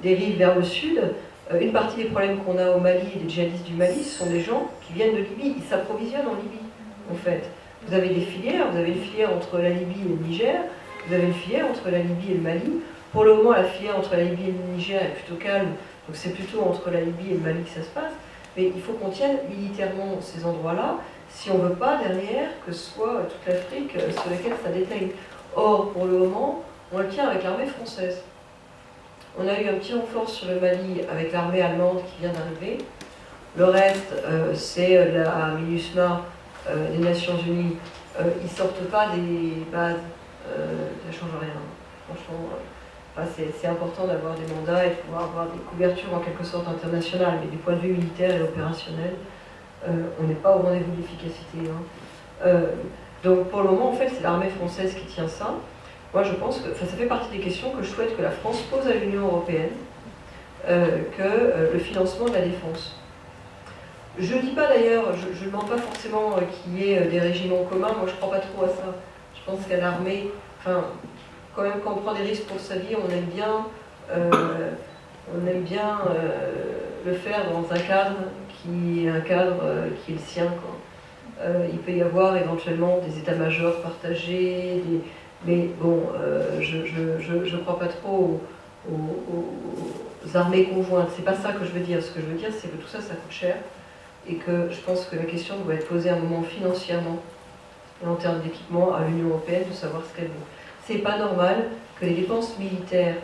dérive vers le sud. Une partie des problèmes qu'on a au Mali et des djihadistes du Mali, ce sont des gens qui viennent de Libye. Ils s'approvisionnent en Libye, en fait. Vous avez des filières, vous avez une filière entre la Libye et le Niger, vous avez une filière entre la Libye et le Mali. Pour le moment, la filière entre la Libye et le Niger est plutôt calme, donc c'est plutôt entre la Libye et le Mali que ça se passe. Mais il faut qu'on tienne militairement ces endroits-là, si on ne veut pas derrière que ce soit toute l'Afrique sur laquelle ça déteigne. Or, pour le moment, on le tient avec l'armée française. On a eu un petit renfort sur le Mali avec l'armée allemande qui vient d'arriver. Le reste, c'est la MINUSMA des Nations Unies. Ils ne sortent pas des bases, ça ne change rien. Franchement, c'est important d'avoir des mandats et de pouvoir avoir des couvertures en quelque sorte internationales, mais du point de vue militaire et opérationnel, on n'est pas au rendez-vous de l'efficacité. Donc pour le moment, en fait, c'est l'armée française qui tient ça. Moi, je pense que ça fait partie des questions que je souhaite que la France pose à l'Union européenne, que le financement de la défense. Je ne dis pas d'ailleurs, je ne demande pas forcément qu'il y ait des régiments communs, moi je ne crois pas trop à ça. Je pense qu'à l'armée, quand même quand on prend des risques pour sa vie, on aime bien le faire dans un cadre qui est le sien, quoi. Il peut y avoir éventuellement des états-majors partagés, mais bon, je ne crois pas trop aux armées conjointes. C'est pas ça que je veux dire. Ce que je veux dire, c'est que tout ça, ça coûte cher. Et que je pense que la question doit être posée à un moment financièrement et en termes d'équipement à l'Union européenne de savoir ce qu'elle veut. C'est pas normal que les dépenses militaires,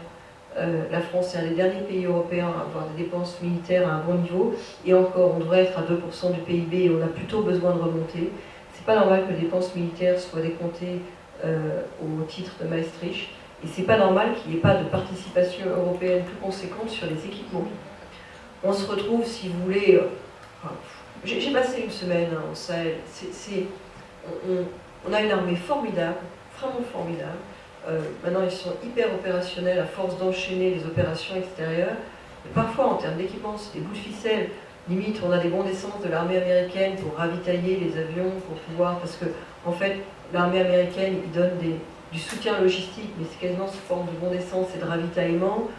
la France est un des derniers pays européens à avoir des dépenses militaires à un bon niveau, et encore, on devrait être à 2% du PIB et on a plutôt besoin de remonter. C'est pas normal que les dépenses militaires soient décomptées au titre de Maastricht, et c'est pas normal qu'il n'y ait pas de participation européenne plus conséquente sur les équipements. On se retrouve, si vous voulez... J'ai passé une semaine au Sahel. On a une armée formidable, vraiment formidable. Maintenant, ils sont hyper opérationnels à force d'enchaîner les opérations extérieures. Mais parfois, en termes d'équipement, c'est des bouts de ficelle. Limite, on a des bons d'essence de l'armée américaine pour ravitailler les avions, pour pouvoir... Parce que, en fait, l'armée américaine, ils donnent du soutien logistique, mais c'est quasiment sous forme de bons d'essence et de ravitaillement.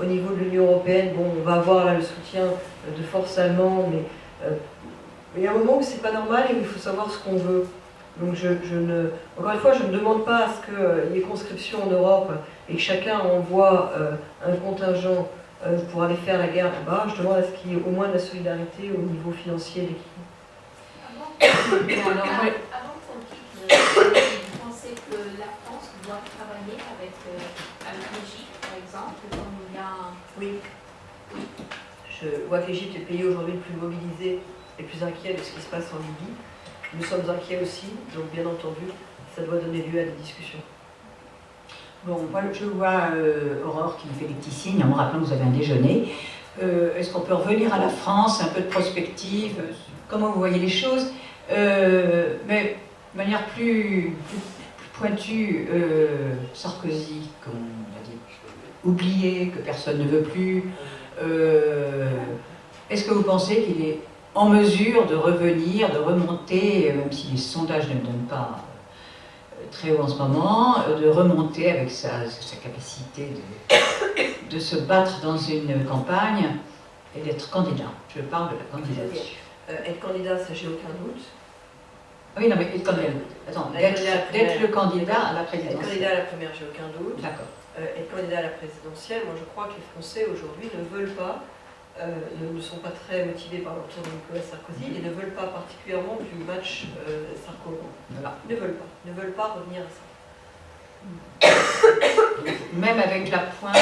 Au niveau de l'Union européenne, bon, on va avoir là le soutien de forces allemandes, mais il y a un moment où c'est pas normal et où il faut savoir ce qu'on veut. Donc encore une fois, je ne demande pas à ce qu'il y ait conscription en Europe et que chacun envoie un contingent pour aller faire la guerre là-bas. Je demande à ce qu'il y ait au moins de la solidarité au niveau financier de l'équipement. Avant qu'on quitte, vous pensez que la France doit travailler avec l'Égypte, par exemple, comme il y a... Oui. Je vois que l'Égypte est le pays aujourd'hui le plus mobilisé et le plus inquiet de ce qui se passe en Libye. Nous sommes inquiets aussi, donc bien entendu, ça doit donner lieu à des discussions. Bon, voilà, je vois Aurore qui me fait des petits signes en me rappelant que vous avez un déjeuner. Est-ce qu'on peut revenir à la France, un peu de prospective, comment vous voyez les choses, mais de manière plus pointue, Sarkozy, comme on a dit, oublié, que personne ne veut plus. Est-ce que vous pensez qu'il est en mesure de revenir, de remonter, même si les sondages ne le donnent pas très haut en ce moment, de remonter avec sa capacité de se battre dans une campagne et d'être candidat? Je parle de la candidature. Être candidat, ça j'ai aucun doute. Oui, non, mais être candidat. Attends, d'être le candidat à la présidentielle. Être candidat à la première, j'ai aucun doute. D'accord. Être candidat à la présidentielle, moi je crois que les Français aujourd'hui ne veulent pas ne sont pas très motivés par le retour de Nicolas Sarkozy et ne veulent pas particulièrement du match Sarko-Hollande. Voilà. Ils ne veulent pas revenir à ça. Même avec l'appoint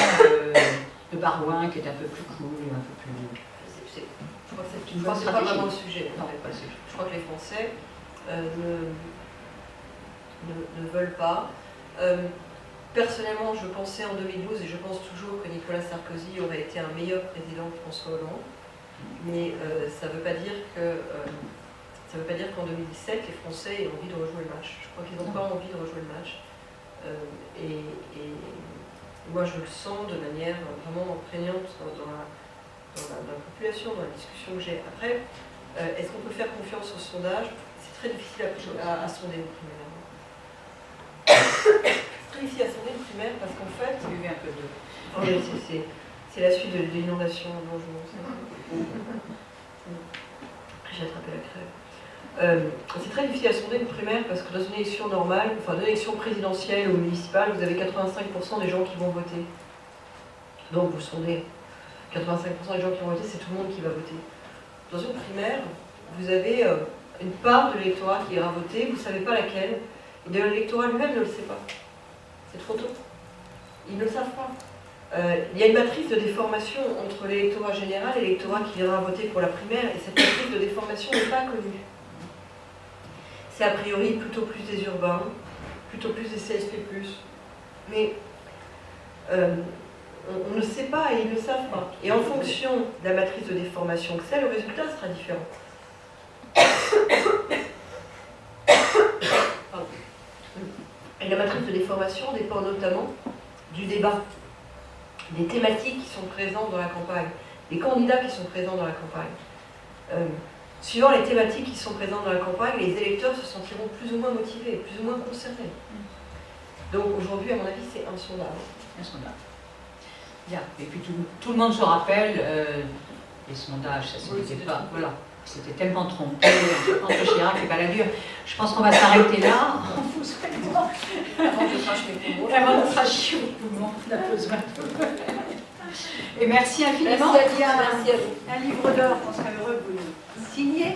de Barouin qui est un peu plus cool, un peu plus... Je crois que c'est une pas bonne stratégie. vraiment le sujet. Non, pas le sujet. Je crois que les Français ne veulent pas. Personnellement, je pensais en 2012 et je pense toujours que Nicolas Sarkozy aurait été un meilleur président que François Hollande. Mais ça ne veut pas dire qu'en 2017, les Français aient envie de rejouer le match. Je crois qu'ils n'ont pas envie de rejouer le match. Et moi, je le sens de manière vraiment prégnante dans la population, dans la discussion que j'ai. Après, est-ce qu'on peut faire confiance au sondage? C'est très difficile à sonder une primaire. C'est très difficile à sonder une primaire parce qu'en fait, J'ai vu un peu de... c'est la suite de l'inondation au logement. J'ai attrapé la crève. C'est très difficile à sonder une primaire parce que dans une élection normale, enfin une élection présidentielle ou municipale, vous avez 85% des gens qui vont voter. Donc vous sondez 85% des gens qui vont voter, c'est tout le monde qui va voter. Dans une primaire, vous avez une part de l'électorat qui ira voter, vous ne savez pas laquelle, et d'ailleurs l'électorat lui-même ne le sait pas. C'est trop tôt. Ils ne le savent pas. Il y a une matrice de déformation entre l'électorat général et l'électorat qui viendra voter pour la primaire, et cette matrice de déformation n'est pas connue. C'est a priori plutôt plus des urbains, plutôt plus des CSP+. Mais on ne sait pas et ils ne savent pas. Et en fonction de la matrice de déformation que c'est, le résultat sera différent. Pardon. Et la matrice de déformation dépend notamment du débat, des thématiques qui sont présentes dans la campagne, des candidats qui sont présents dans la campagne. Suivant les thématiques qui sont présentes dans la campagne, les électeurs se sentiront plus ou moins motivés, plus ou moins concernés. Donc aujourd'hui, à mon avis, c'est insondable. Insondable. Bien. Et puis tout le monde se rappelle, les sondages, ça c'était pas... Voilà. C'était tellement trompé entre Chirac et Balladur. Je pense qu'on va s'arrêter là. On vous souhaite Avant de cracher les poumons. Avant de cracher les poumons, on a besoin de... Et merci infiniment. Merci à vous. Un livre d'or qu'on serait heureux de vous signer.